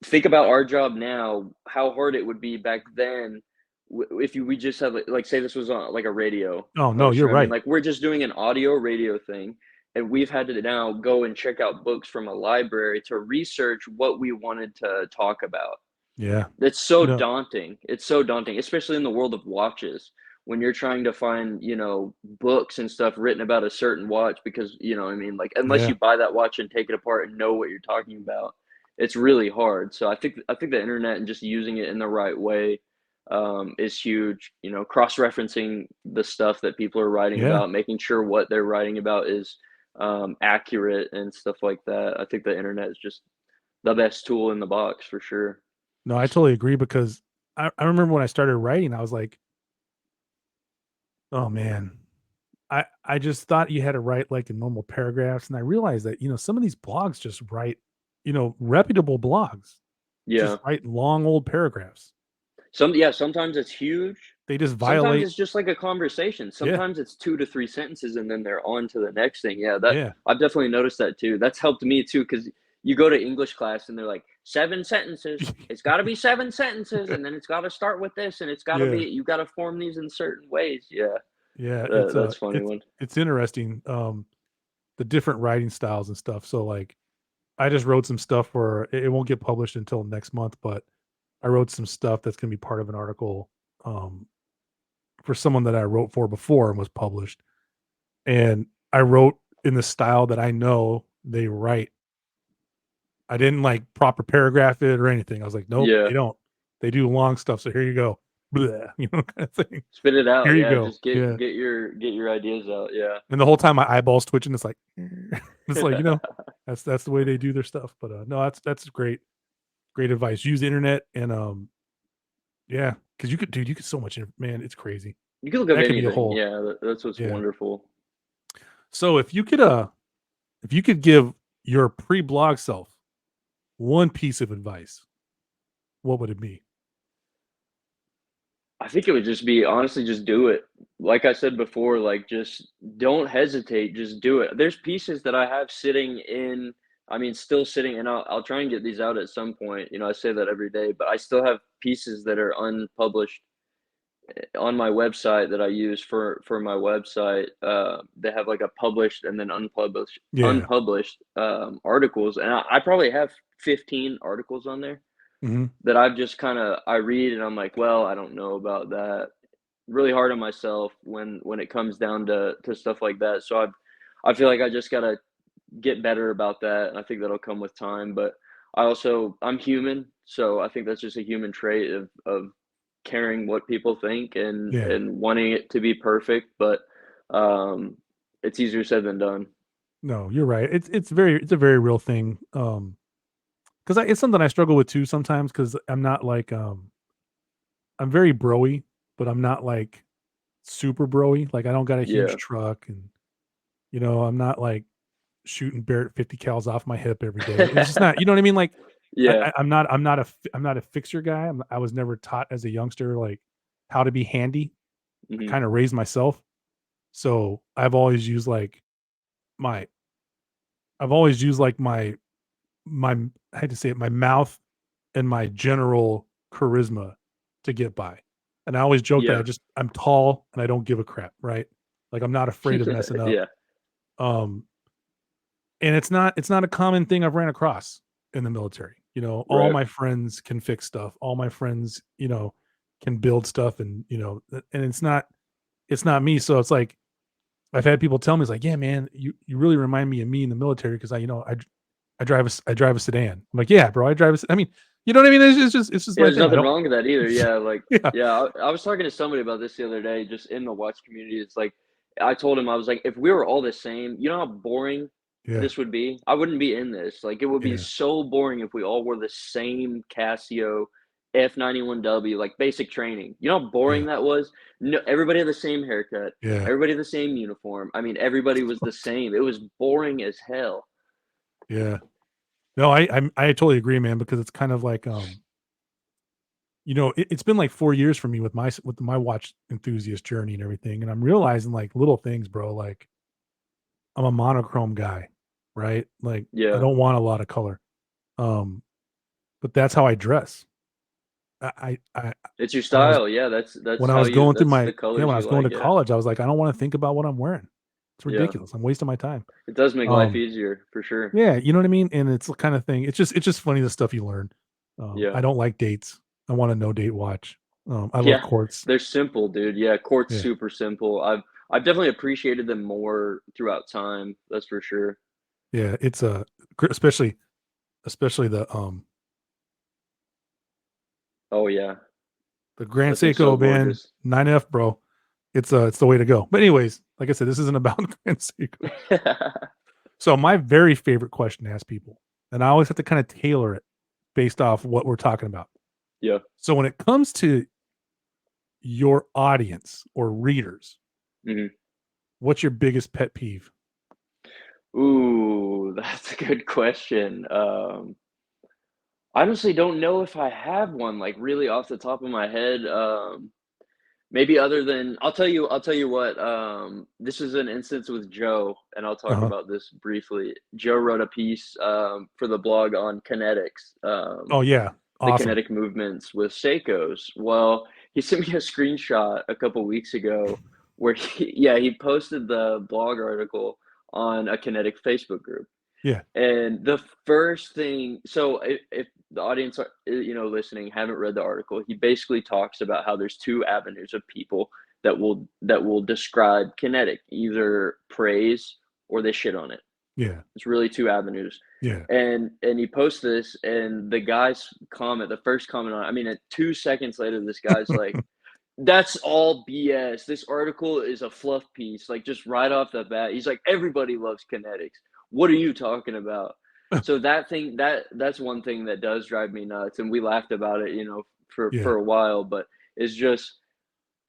think about our job now, how hard it would be back then if we just had like say this was on like a radio Oh, no, host, you you're know what I mean? right. Like we're just doing an audio radio thing, and we've had to now go and check out books from a library to research what we wanted to talk about. Yeah. It's so No. daunting. It's so daunting, especially in the world of watches. when you're trying to find, books and stuff written about a certain watch because, what I mean, like unless Yeah. you buy that watch and take it apart and know what you're talking about, it's really hard. So I think the internet and just using it in the right way is huge. Cross-referencing the stuff that people are writing Yeah. about, making sure what they're writing about is accurate and stuff like that. I think the internet is just the best tool in the box for sure. No, I totally agree because I remember when I started writing, I was like, oh man, I just thought you had to write like in normal paragraphs. And I realized that, some of these blogs just write, reputable blogs just Yeah. write long old paragraphs. Sometimes it's huge. They just Sometimes violate. it's just like a conversation. Yeah. Sometimes it's 2 to 3 sentences and then they're on to the next thing. Yeah, that Yeah. I've definitely noticed that too. That's helped me too because you go to English class and they're like, 7 sentences. It's gotta be 7 sentences, and then it's gotta start with this, and it's gotta be Yeah. you gotta form these in certain ways. Yeah, Yeah. that's a funny one. It's interesting. The different writing styles and stuff. So like I just wrote some stuff where it won't get published until next month, but I wrote some stuff that's gonna be part of an article um for someone that I wrote for before and was published. And I wrote in the style that I know they write. I didn't like proper paragraph it or anything. I was like, nope, Yeah. they don't. They do long stuff. So here you go. Bleh, kind of thing. Spit it Here out. you Yeah, go. just get Yeah. get your get your ideas out. Yeah. And the whole time my eyeballs twitching, it's like, it's like, that's the way they do their stuff. But no, that's great advice. Use the internet and yeah, because you could so much, man, it's crazy. You can look up That could be a anything. whole, Yeah, that's what's yeah. wonderful. So if you could give your pre-blog self one piece of advice, what would it be? I think it would just be honestly just do it. Like I said before, like just don't hesitate, just do it. There's pieces that I have sitting in I mean still sitting and I'll try and get these out at some point. I say that every day, but I still have pieces that are unpublished on my website that I use for my website. They have like a published and then Yeah. unpublished articles, and I probably have 15 articles on there Mhm. that I've just I read and I'm like, well, I don't know about that. Really hard on myself when it comes down to stuff like that. So I feel like I just gotta get better about that, and I think that'll come with time. But I'm human, so I think that's just a human trait of caring what people think Yeah. and wanting it to be perfect. But it's easier said than done. No, you're right. It's a very real thing. Because it's something I struggle with too sometimes. Because I'm not like I'm very broy, but I'm not like super broy. Like I don't got a huge Yeah, truck, and I'm not like shooting Barrett 50 cals off my hip every day. It's just not. You know what I mean? Like yeah, I'm not a fixer guy. I was never taught as a youngster like how to be handy. I hmm kind of raised myself, so my I've always used like my I hate to say it, my mouth and my general charisma to get by. And I always joke that yeah, I'm tall and I don't give a crap, right? Like I'm not afraid of messing up. yeah. Um, and it's not a common thing I've ran across in the military. All Right. my friends can fix stuff. All my friends, can build stuff and and it's not me. So it's like I've had people tell me it's like, yeah, man, you really remind me of me in the military because I drive a sedan. I'm like, yeah, bro, I drive I mean, you know what I mean? It's just Yeah, my there's thing. I nothing don't wrong with that either. Yeah, like, yeah, yeah, I was talking to somebody about this the other day, just in the watch community. It's like, I told him, I was like, if we were all the same, you know how boring yeah, this would be? I wouldn't be in this. Like, it would be yeah, so boring if we all wore the same Casio F91W, like basic training. You know how boring yeah, that was? No, everybody had the same haircut, yeah, everybody had the same uniform. I mean, everybody was the same. It was boring as hell. yeah. No, I totally agree, man, because it's kind of like it's been like 4 years for me with my watch enthusiast journey and everything, and I'm realizing like little things, bro. Like I'm a monochrome guy, right? Like I Yeah. don't want a lot of color. Um, but that's how I dress. I It's your when I was style. Yeah, when I was going through that's the my yeah, colors when I you was going like. to Yeah. college, I was like, I don't want to think about what I'm wearing. It's Yeah. ridiculous. I'm wasting my time. It does make life Um, easier for sure. yeah, you know what I mean? And it's the kind of thing. It's just funny the stuff you learn. Yeah. I don't like dates. I want a no date watch. I love Yeah, quartz. they're simple, dude. Yeah, quartz Yeah, super simple. I've definitely appreciated them more throughout time. That's for sure. yeah. It's especially Oh yeah, the Grand that thing's so Seiko, man, gorgeous. 9F, bro. It's the way to go. But anyways, like I said, this isn't about Grand Seiko. So my very favorite question to ask people, and I always have to kind of tailor it based off what we're talking about. Yeah. So when it comes to your audience or readers, Mhm. what's your biggest pet peeve? Ooh, that's a good question. I honestly don't know if I have one, like, really off the top of my head. Maybe other than I'll tell you what, this is an instance with Joe, and I'll talk Uh-huh. about this briefly. Joe wrote a piece, for the blog on kinetics, Oh yeah, the awesome. kinetic movements with Seikos. Well, he sent me a screenshot a couple weeks ago where he posted the blog article on a kinetic Facebook group. Yeah, And the first thing, so if the audience are, listening, haven't read the article, he basically talks about how there's two avenues of people that will describe kinetic, either praise or they shit on it. yeah, It's really two avenues. yeah. And he posts this, and the guy's comment, the first comment on it, I mean, 2 seconds later, this guy's like, "That's all BS. This article is a fluff piece." Like, just right off the bat, he's like, "Everybody loves kinetics. What are you talking about?" So that's one thing that does drive me nuts, and we laughed about it, for Yeah, a while, but it's just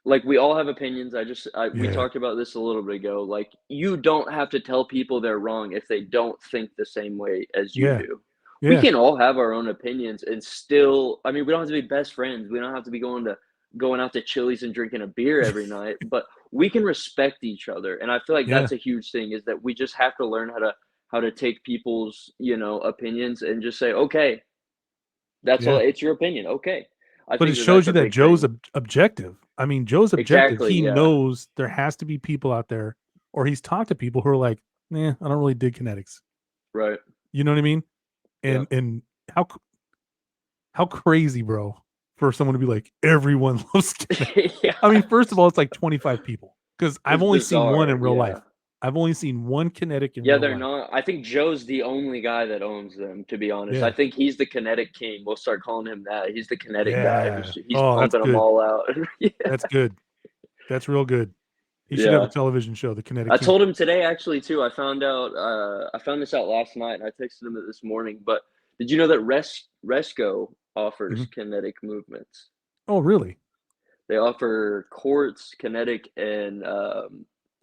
like, we all have opinions. We yeah, talked about this a little bit ago. Like, you don't have to tell people they're wrong if they don't think the same way as you yeah, do. We yeah, can all have our own opinions and still, I mean, we don't have to be best friends. We don't have to be going out to Chili's and drinking a beer every night, but we can respect each other. And I feel like yeah, that's a huge thing, is that we just have to learn how to take people's, opinions and just say, "Okay, that's all. yeah. It's your opinion. Okay." I But it think that shows that's you a that big Joe's thing. objective. I mean, Joe's objective. Exactly. He Yeah. knows there has to be people out there, or he's talked to people who are like, "Nah, I don't really dig kinetics." Right. You know what I mean? Yeah. And how how crazy, bro, for someone to be like, everyone loves kinetic. Yeah, I mean, first of all, it's like 25 people because I've it's only seen one bizarre, in real yeah. life. I've only seen one kinetic in Yeah, real they're life. not, I think Joe's the only guy that owns them, to be honest. I Yeah. think he's the kinetic king, we'll start calling him that. He's the kinetic guy Yeah. he's Oh, that's pumping them good. all out. Yeah, That's good. That's real good. He should have a yeah. television show, The Kinetic I King. told him today actually too, I found this out last night and I texted him it this morning, but did you know that Resco Mhm. offers kinetic movements? Oh, really? They offer quartz, kinetic, and,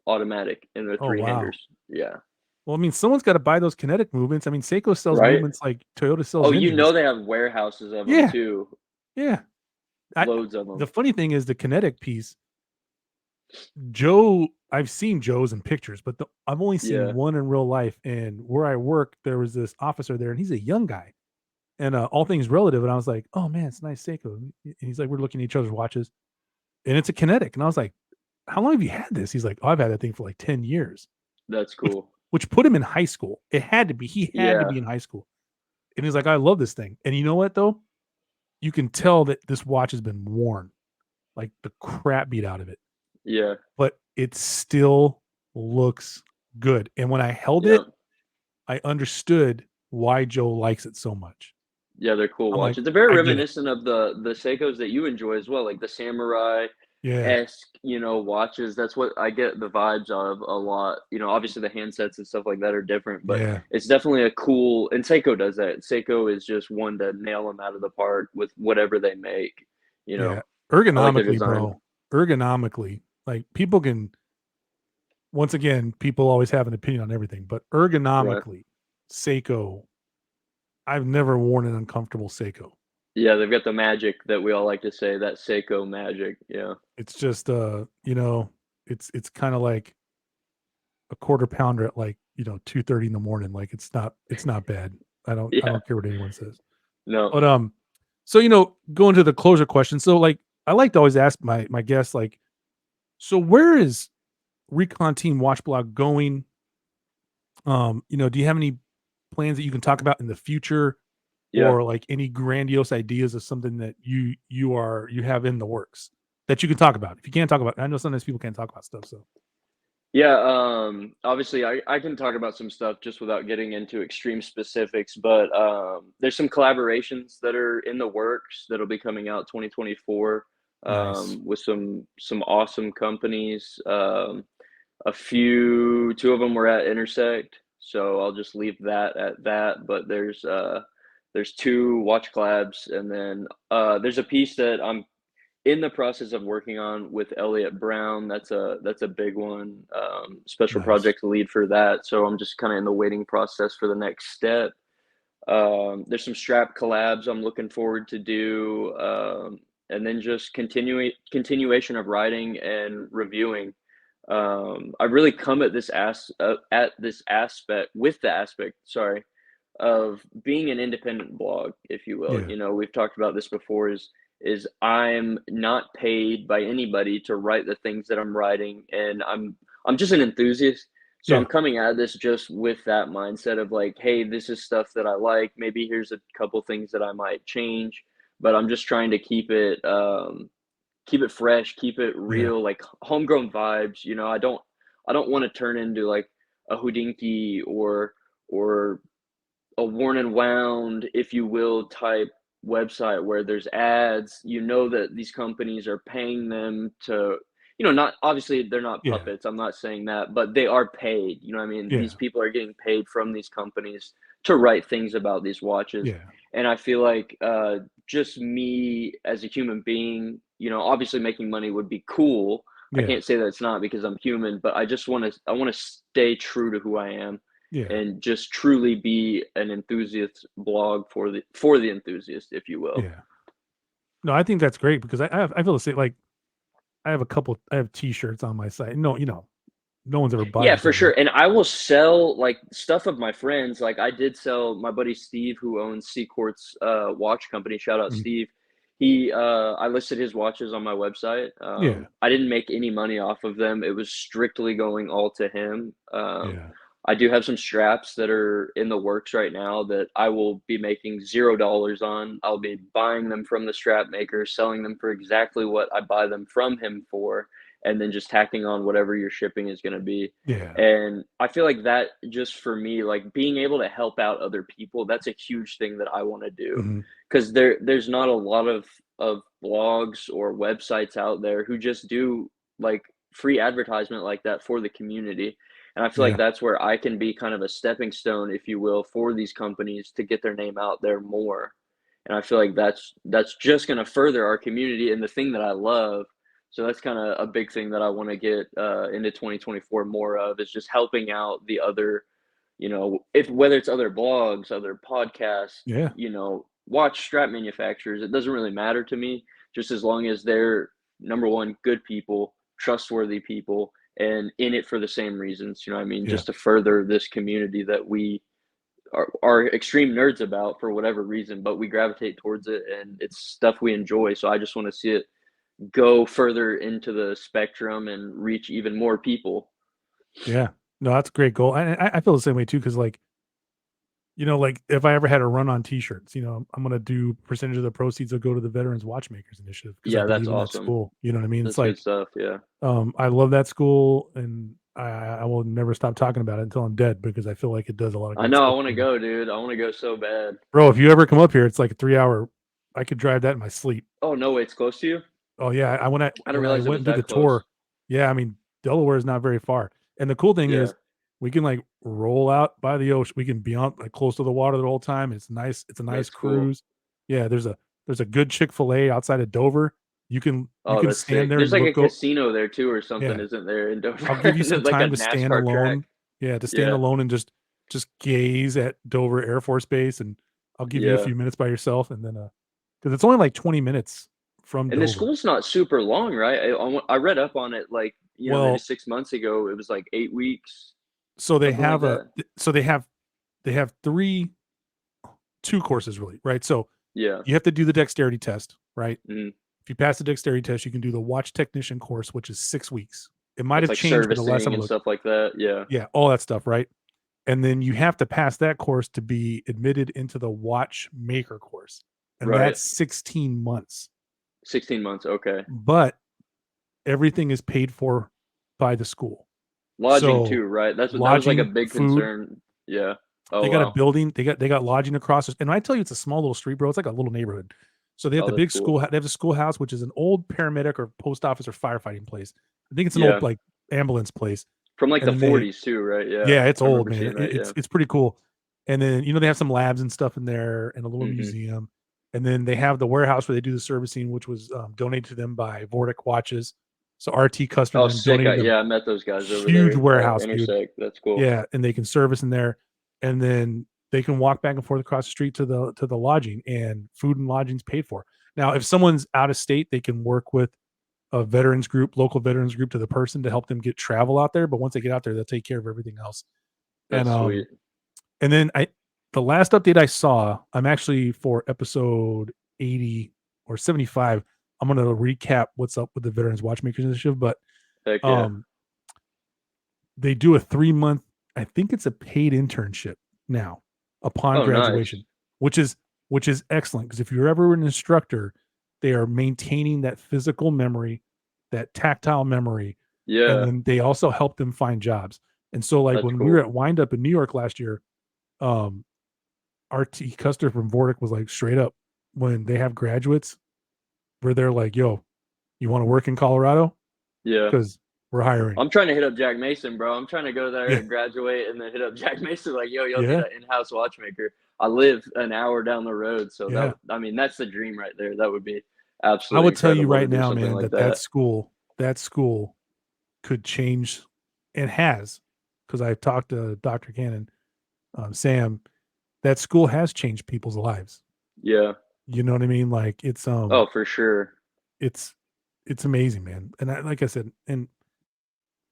automatic in their Oh, wow. three-handers. Yeah. Well, I mean, someone's got to buy those kinetic movements. I mean, Seiko sells Right? movements like Toyota Oh, sells you know engines. they have warehouses of them Yeah. too, Yeah. I, loads of the them. funny thing is the kinetic piece, Joe, I've seen Joe's in pictures, but I've only seen Yeah, one in real life. And where I work, there was this officer there, and he's a young guy, and all things relative. And I was like, "Oh man, it's a nice Seiko." And he's like, "We're looking at each other's watches, and it's a kinetic." And I was like, "How long have you had this?" He's like, "Oh, I've had that thing for like 10 years," that's which cool. which put him in high school. It had to be. He had to Yeah, be in high school, and he's like, "I love this thing." And you know what though? You can tell that this watch has been worn, like the crap beat out of it, yeah, but it still looks good. And when I held yeah, it, I understood why Joe likes it so much. yeah, they're cool I'm like, watches. They're very I get it. reminiscent of the Seikos that you enjoy as well, like the samurai-esque, Yeah. watches. That's what I get the vibes of a lot. Obviously the handsets and stuff like that are different, but Yeah. it's definitely a cool, and Seiko does that. Seiko is just one to nail them out of the park with whatever they make, you Yeah. know? I like their Ergonomically, design. bro. Ergonomically, like people can once again, people always have an opinion on everything, but Right. ergonomically, Seiko, I've never worn an uncomfortable Seiko. Yeah, they've got the magic that we all like to say, that Seiko magic, yeah. It's just it's kind of like a quarter pounder at like, 2:30 in the morning. Like it's not bad. I Yeah, don't care what anyone says. no. But so going to the closer question. So like I like to always ask my guests like, so where is Recon Team Watch Blog going? Do you have any plans that you can talk about in the future? Yeah. or like any grandiose ideas of something that you have in the works that you can talk about? If you can't talk about, I know sometimes people can't talk about stuff. So Yeah, obviously I can talk about some stuff just without getting into extreme specifics, but there's some collaborations that are in the works that'll be coming out 2024 nice. with some awesome companies. Two of them were at Intersect, so I'll just leave that at that. But there's two watch collabs, and then there's a piece that I'm in the process of working on with Elliot Brown. That's a big one. Special Nice. project lead for that. So I'm just kind of in the waiting process for the next step. There's some strap collabs I'm looking forward to do, and then just continuation of writing and reviewing. I really come at this aspect with the aspect, sorry, of being an independent blog, if you will. Yeah. You know, we've talked about this before. Is I'm not paid by anybody to write the things that I'm writing, and I'm just an enthusiast. So I'm Yeah. coming at this just with that mindset of like, hey, this is stuff that I like. Maybe here's a couple things that I might change, but I'm just trying to keep it fresh, keep it Yeah. real, like homegrown vibes. You know, I don't want to turn into like a Houdinki or a worn and wound, if you will, type website where there's ads. You know that these companies are paying them to, not obviously they're not Yeah. puppets. I'm not saying that, but they are paid. You know what I mean? Yeah. These people are getting paid from these companies to write things about these watches. Yeah. And I feel like just me as a human being, obviously making money would be cool. I Yeah. can't say that it's not because I'm human, but I want to stay true to who I am Yeah. and just truly be an enthusiast blog for the enthusiast, if you will. Yeah. No, I think that's great because I feel the same. Like I have T-shirts on my site. No, no one's ever bought Yeah, for anything though. sure. And I will sell like stuff of my friends. Like I did sell my buddy Steve, who owns Seacourt's watch company. Shout out Mhm. Steve. I listed his watches on my website. Yeah. I didn't make any money off of them. It was strictly going all to him. Yeah. I do have some straps that are in the works right now that I will be making $0 on. I'll be buying them from the strap maker, selling them for exactly what I buy them from him for, and then just tacking on whatever your shipping is going to be. Yeah. And I feel like that just for me, like being able to help out other people, that's a huge thing that I want to do. Mhm. Because there's not a lot of blogs or websites out there who just do like free advertisement like that for the community. And I feel like Yeah. that's where I can be kind of a stepping stone, if you will, for these companies to get their name out there more. And I feel like that's just going to further our community and the thing that I love. So that's kind of a big thing that I want to get into 2024 more of, is just helping out the other, if whether it's other blogs, other podcasts, Yeah. watch strap manufacturers. It doesn't really matter to me, just as long as they're number one, good people, trustworthy people, and in it for the same reasons. You know what I mean? Yeah. Just to further this community that we are extreme nerds about for whatever reason, but we gravitate towards it and it's stuff we enjoy. So I just want to see it go further into the spectrum and reach even more people. Yeah. No, that's a great goal. And I feel the same way too, because like, like if I ever had a run on T-shirts, I'm gonna do percentage of the proceeds will go to the Veterans Watchmakers Initiative because I Yeah, that's believe in that awesome. school. You know what I mean? It's That's good like, stuff. Yeah. I love that school, and I will never stop talking about it until I'm dead because I feel like it does a lot of I great know. I stuff want to for the go, dude. I want to go so bad. bro. If you ever come up here, it's like a 3 hour. I could drive that in my sleep. Oh, no way. It's close to you? Oh yeah, I when I I didn't when I realize it went was and did the that tour, close. yeah, I mean Delaware is not very far, and the cool thing Yeah. is we can like roll out by the ocean. We can be on like close to the water the whole time. It's nice. It's a nice That's cool. cruise. Yeah, there's a good Chick-fil-A outside of Dover. You Oh, can that's stand sick. there There's and like a look. casino there too or something, Yeah, isn't there, in I'll Dover? give you some Like a time to stand NASCAR track? alone. Yeah, to stand Yeah. alone and just gaze at Dover Air Force Base, and I'll give you a Yeah. few minutes by yourself, and then because it's only like 20 minutes from And the Dover. school's not super long, right? I read up on it like, maybe Well, 6 months ago. It was like 8 weeks, so they something like have that. so they have two courses really, right? So Yeah. you have to do the dexterity test, right? Mhm. If you pass the dexterity test, you can do the watch technician course, which is 6 weeks. It might That's have like changed, but the last servicing time I and looked, stuff like that. Yeah. yeah, all that stuff, right? And then you have to pass that course to be admitted into the watchmaker course. And Right. that's 16 months. 16 months. Okay. But everything is paid for by the school. Lodging So too, right? That was like a lodging, big food, concern. Yeah. Oh, they got a wow. building, they got lodging across. And I tell you, it's a small little street, bro. It's like a little neighborhood. So they have Oh, the that's big cool. school. They have the schoolhouse, which is an old paramedic or post office or firefighting place. I think it's an Yeah. old like ambulance place. From like And the then they, 40s too, right? Yeah. yeah, it's I old, remember man. seeing that. Yeah. It's pretty cool. And then they have some labs and stuff in there, and a little Hmm. museum. And then they have the warehouse where they do the servicing, which was donated to them by Vortic Watches. So RT Custer Oh, and them sick. donated them Yeah, I met those guys over huge there at warehouse, dude. Intersect. That's cool. Yeah, and they can service in there, and then they can walk back and forth across the street to the lodging, and food and lodging's paid for. Now, if someone's out of state, they can work with a veterans group, local veterans group, to the person to help them get travel out there. But once they get out there, they'll take care of everything else. And That's sweet. and then the last update I saw, I'm actually for episode 80 or 75. I'm gonna recap what's up with the Veterans Watchmakers Initiative, but Heck yeah. um they do a 3 month, I think it's a paid internship now upon Oh, nice. graduation, which is excellent, because if you're ever an instructor, they are maintaining that physical memory, that tactile memory, and Yeah, then they also help them find jobs. And so, like, that's when we were cool. at Wind Up in New York last year, um, RT Custer from Vortic was like, straight up, when they have graduates where they're like, "Yo, you want to work in Colorado? Yeah. Because we're hiring." I'm trying to hit up Jack Mason, bro. I'm trying to go there Yeah, and graduate and then hit up Jack Mason like, yo, y'all need yeah, an in-house watchmaker. I live an hour down the road, so yeah. I mean, that's the dream right there. That would be I absolutely would tell you incredible to right do now, something man, like that that. that school could change, and has, because I talked to Dr. Cannon, Sam. That school has changed people's lives. Yeah. You know what I mean? Like, Oh, for sure. it's it's amazing, man. And like I said, and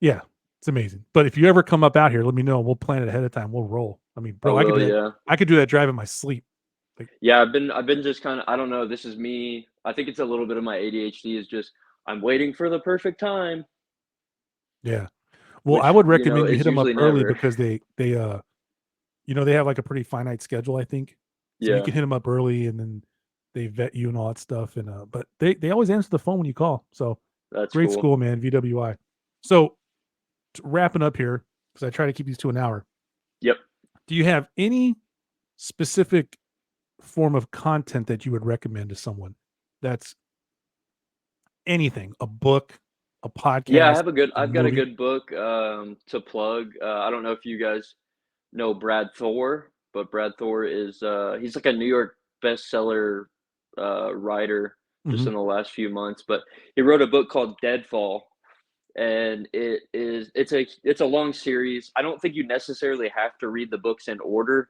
yeah, it's amazing. But if you ever come up out here, let me know. We'll plan it ahead of time. We'll roll. I mean, I bro, I could will, do that. yeah. I could do that drive in my sleep. Like, Yeah, I've been just kind of, I don't know, this is me. I think it's a little bit of my ADHD is just I'm waiting for the perfect time, yeah. Well, I which, would you know, recommend you hit is them up usually early, never. because they have like a pretty finite schedule, I think. So you Yeah, can hit them up early, and then they vet you and all that stuff. And but they always answer the phone when you call. So that's great cool. school, man. VWI. So, wrapping up here, because I try to keep these to an hour. Yep. Do you have any specific form of content that you would recommend to someone? That's anything, a book, a Yeah, podcast, a I've got a movie. good book to plug. I don't know if you guys know Brad Thor, but Brad Thor is he's like a New York bestseller writer just Hmm. in the last few months, but he wrote a book called Deadfall, and it's a long series. I don't think you necessarily have to read the books in order,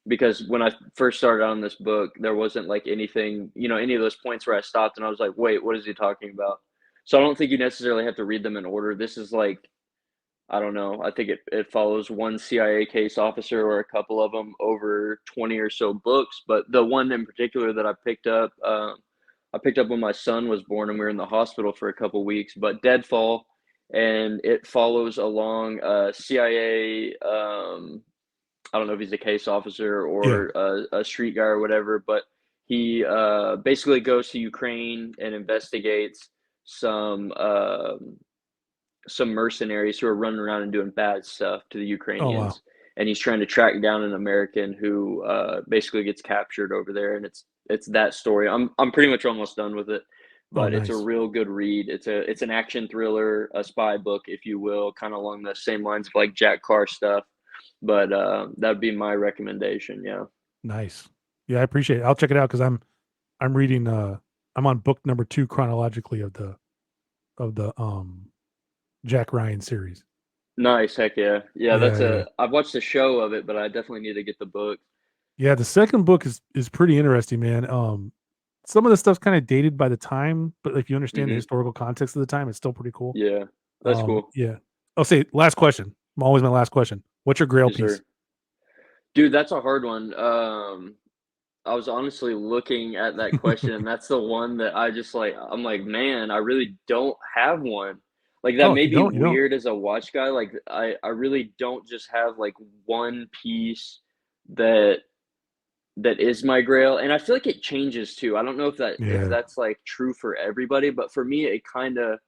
because when I first started on this book, there wasn't like anything, any of those points where I stopped and I was like, wait, what is he talking about? So I don't think you necessarily have to read them in order. This is like, I don't know. I think it follows one CIA case officer or a couple of them over 20 or so books. But the one in particular that I picked up when my son was born and we were in the hospital for a couple weeks. But Deadfall, and it follows along CIA. I don't know if he's a case officer Yeah. or a street guy or whatever, but he basically goes to Ukraine and investigates some. Some mercenaries who are running around and doing bad stuff to the Oh, wow. Ukrainians, and he's trying to track down an American who basically gets captured over there, and it's that story. I'm pretty much almost done with it, Oh, but it's a nice. real good read. It's an action thriller, a spy book, if you will, kind of along the same lines of like Jack Carr stuff. But that'd be my recommendation. Yeah. Nice. Yeah, I appreciate it. I'll check it out, because I'm reading I'm on book number 2 chronologically of the Jack Ryan series. Nice, heck yeah, yeah. Yeah, yeah. I've watched the show of it, but I definitely need to get the book. Yeah, the second book is pretty interesting, man. Some of the stuff's kind of dated by the time, but if you understand the Hmm. historical context of the time, it's still pretty cool. Yeah, that's cool. Yeah. I'll say last question. Always my last question. What's your grail Yes, piece? sir. Dude, that's a hard one. I was honestly looking at that question, and that's the one that I just like. I'm like, man, I really don't have one. Like, that Oh, if may you be don't, you don't. weird as a watch guy, like, I really don't just have, like, one piece that that is my grail, and I feel like it changes too. I don't know if Yeah. that's, like, true for everybody, but for me, it kinda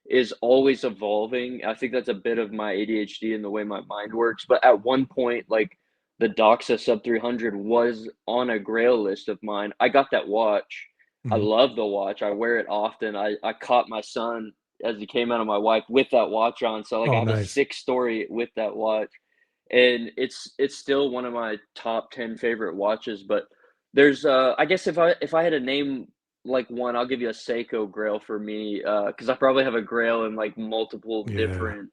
is always evolving. I think that's a bit of my ADHD and the way my mind works, but at one point, like, the Doxa Sub 300 was on a grail list of mine. I got that watch. I Mhm. love the watch. I wear it often. I caught my son as he came out of my wife with that watch on, so, like, I Oh, have a nice. sick story with that watch, and it's still one of my top 10 favorite watches. But there's I guess if I had to name like one, I'll give you a Seiko Grail for me, because I probably have a Grail in like multiple Yeah. different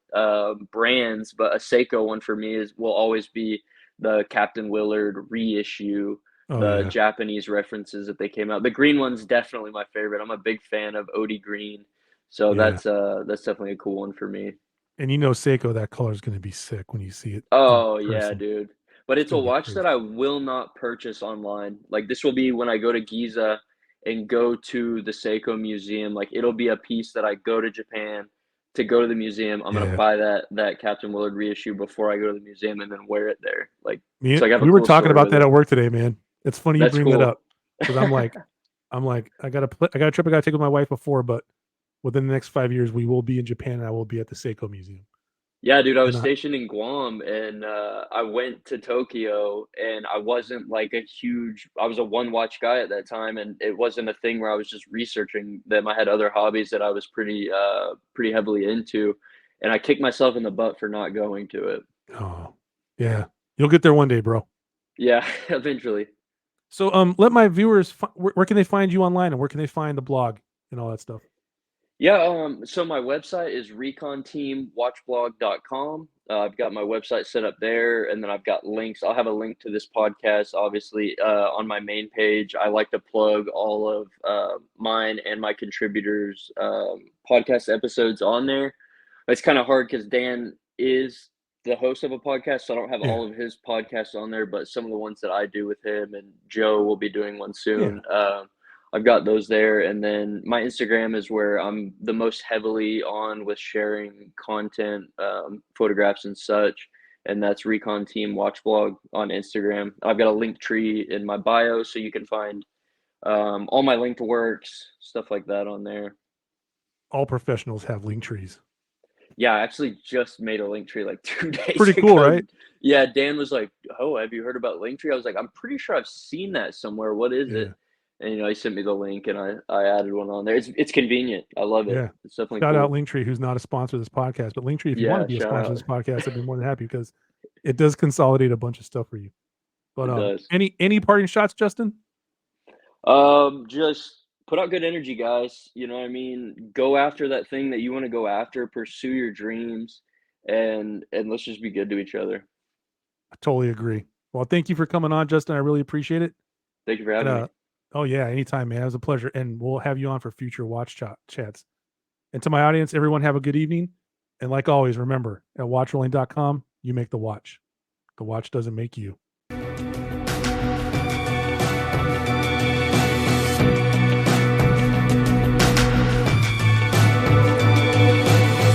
brands, but a Seiko one for me is will always be the Captain Willard reissue, Oh, the yeah. Japanese references that they came out. The green one's definitely my favorite. I'm a big fan of Odie Green, so Yeah. that's definitely a cool one for me. And you know Seiko, that color is gonna be sick when you see it in Oh, yeah, person. dude. But It's it's a gonna be watch crazy. that I will not purchase online. Like, this will be when I go to Giza and go to the Seiko Museum. Like, it'll be a piece that I go to Japan to go to the museum. I'm gonna Yeah. buy that Captain Willard reissue before I go to the museum and then wear it there. Like, Me so I have a We were cool talking story about with that it. at work today, man. It's funny you That's bring that cool. up because I'm like, I got a trip I gotta take with my wife before, but within the next 5 years, we will be in Japan and I will be at the Seiko Museum. Yeah, dude, I was And stationed in Guam and I went to Tokyo and I wasn't like I was a one watch guy at that time and it wasn't a thing where I was just researching them. I had other hobbies that I was pretty heavily into and I kicked myself in the butt for not going to it. oh, yeah, you'll get there one day, bro. Yeah, eventually. So, let my viewers where can they find you online and where can they find the blog and all that stuff? Yeah, so my website is ReconTeamWatchBlog.com. I've got my website set up there, and then I've got links. I'll have a link to this podcast, obviously, on my main page. I like to plug all of mine and my contributors' podcast episodes on there. It's kind of hard because Dan is the host of a podcast, so I don't have Yeah, all of his podcasts on there, but some of the ones that I do with him and Joe will be doing one yeah, soon. I've got those there, and then my Instagram is where I'm the most heavily on with sharing content, photographs and such, and that's Recon Team Watch Blog on Instagram. I've got a link tree in my bio, so you can find all my linked works, stuff like that on there. all professionals have link trees. Yeah, I actually just made a link tree like 2 days Pretty cool, ago. right? Yeah, Dan was like, "Oh, have you heard about Linktree?" I was like, "I'm pretty sure I've seen that somewhere. What is it?" Yeah, And he sent me the link, and I added one on there. It's convenient. I love it. yeah. It's definitely Shout out cool. Linktree, who's not a sponsor of this podcast, but Linktree, if you want to Yeah, be a shout sponsor of out. this podcast, I'd be more than happy because it does consolidate a bunch of stuff for you. But It does. any parting shots, Justin? Just put out good energy, guys. You know what I mean? Go after that thing that you want to go after. Pursue your dreams, and let's just be good to each other. I totally agree. Well, thank you for coming on, Justin. I really appreciate it. Thank you for And having me. oh yeah, anytime, man. It was a pleasure, and we'll have you on for future chats. And to my audience, everyone have a good evening. And like always, remember at watchrolling.com, you make the watch. The watch doesn't make you.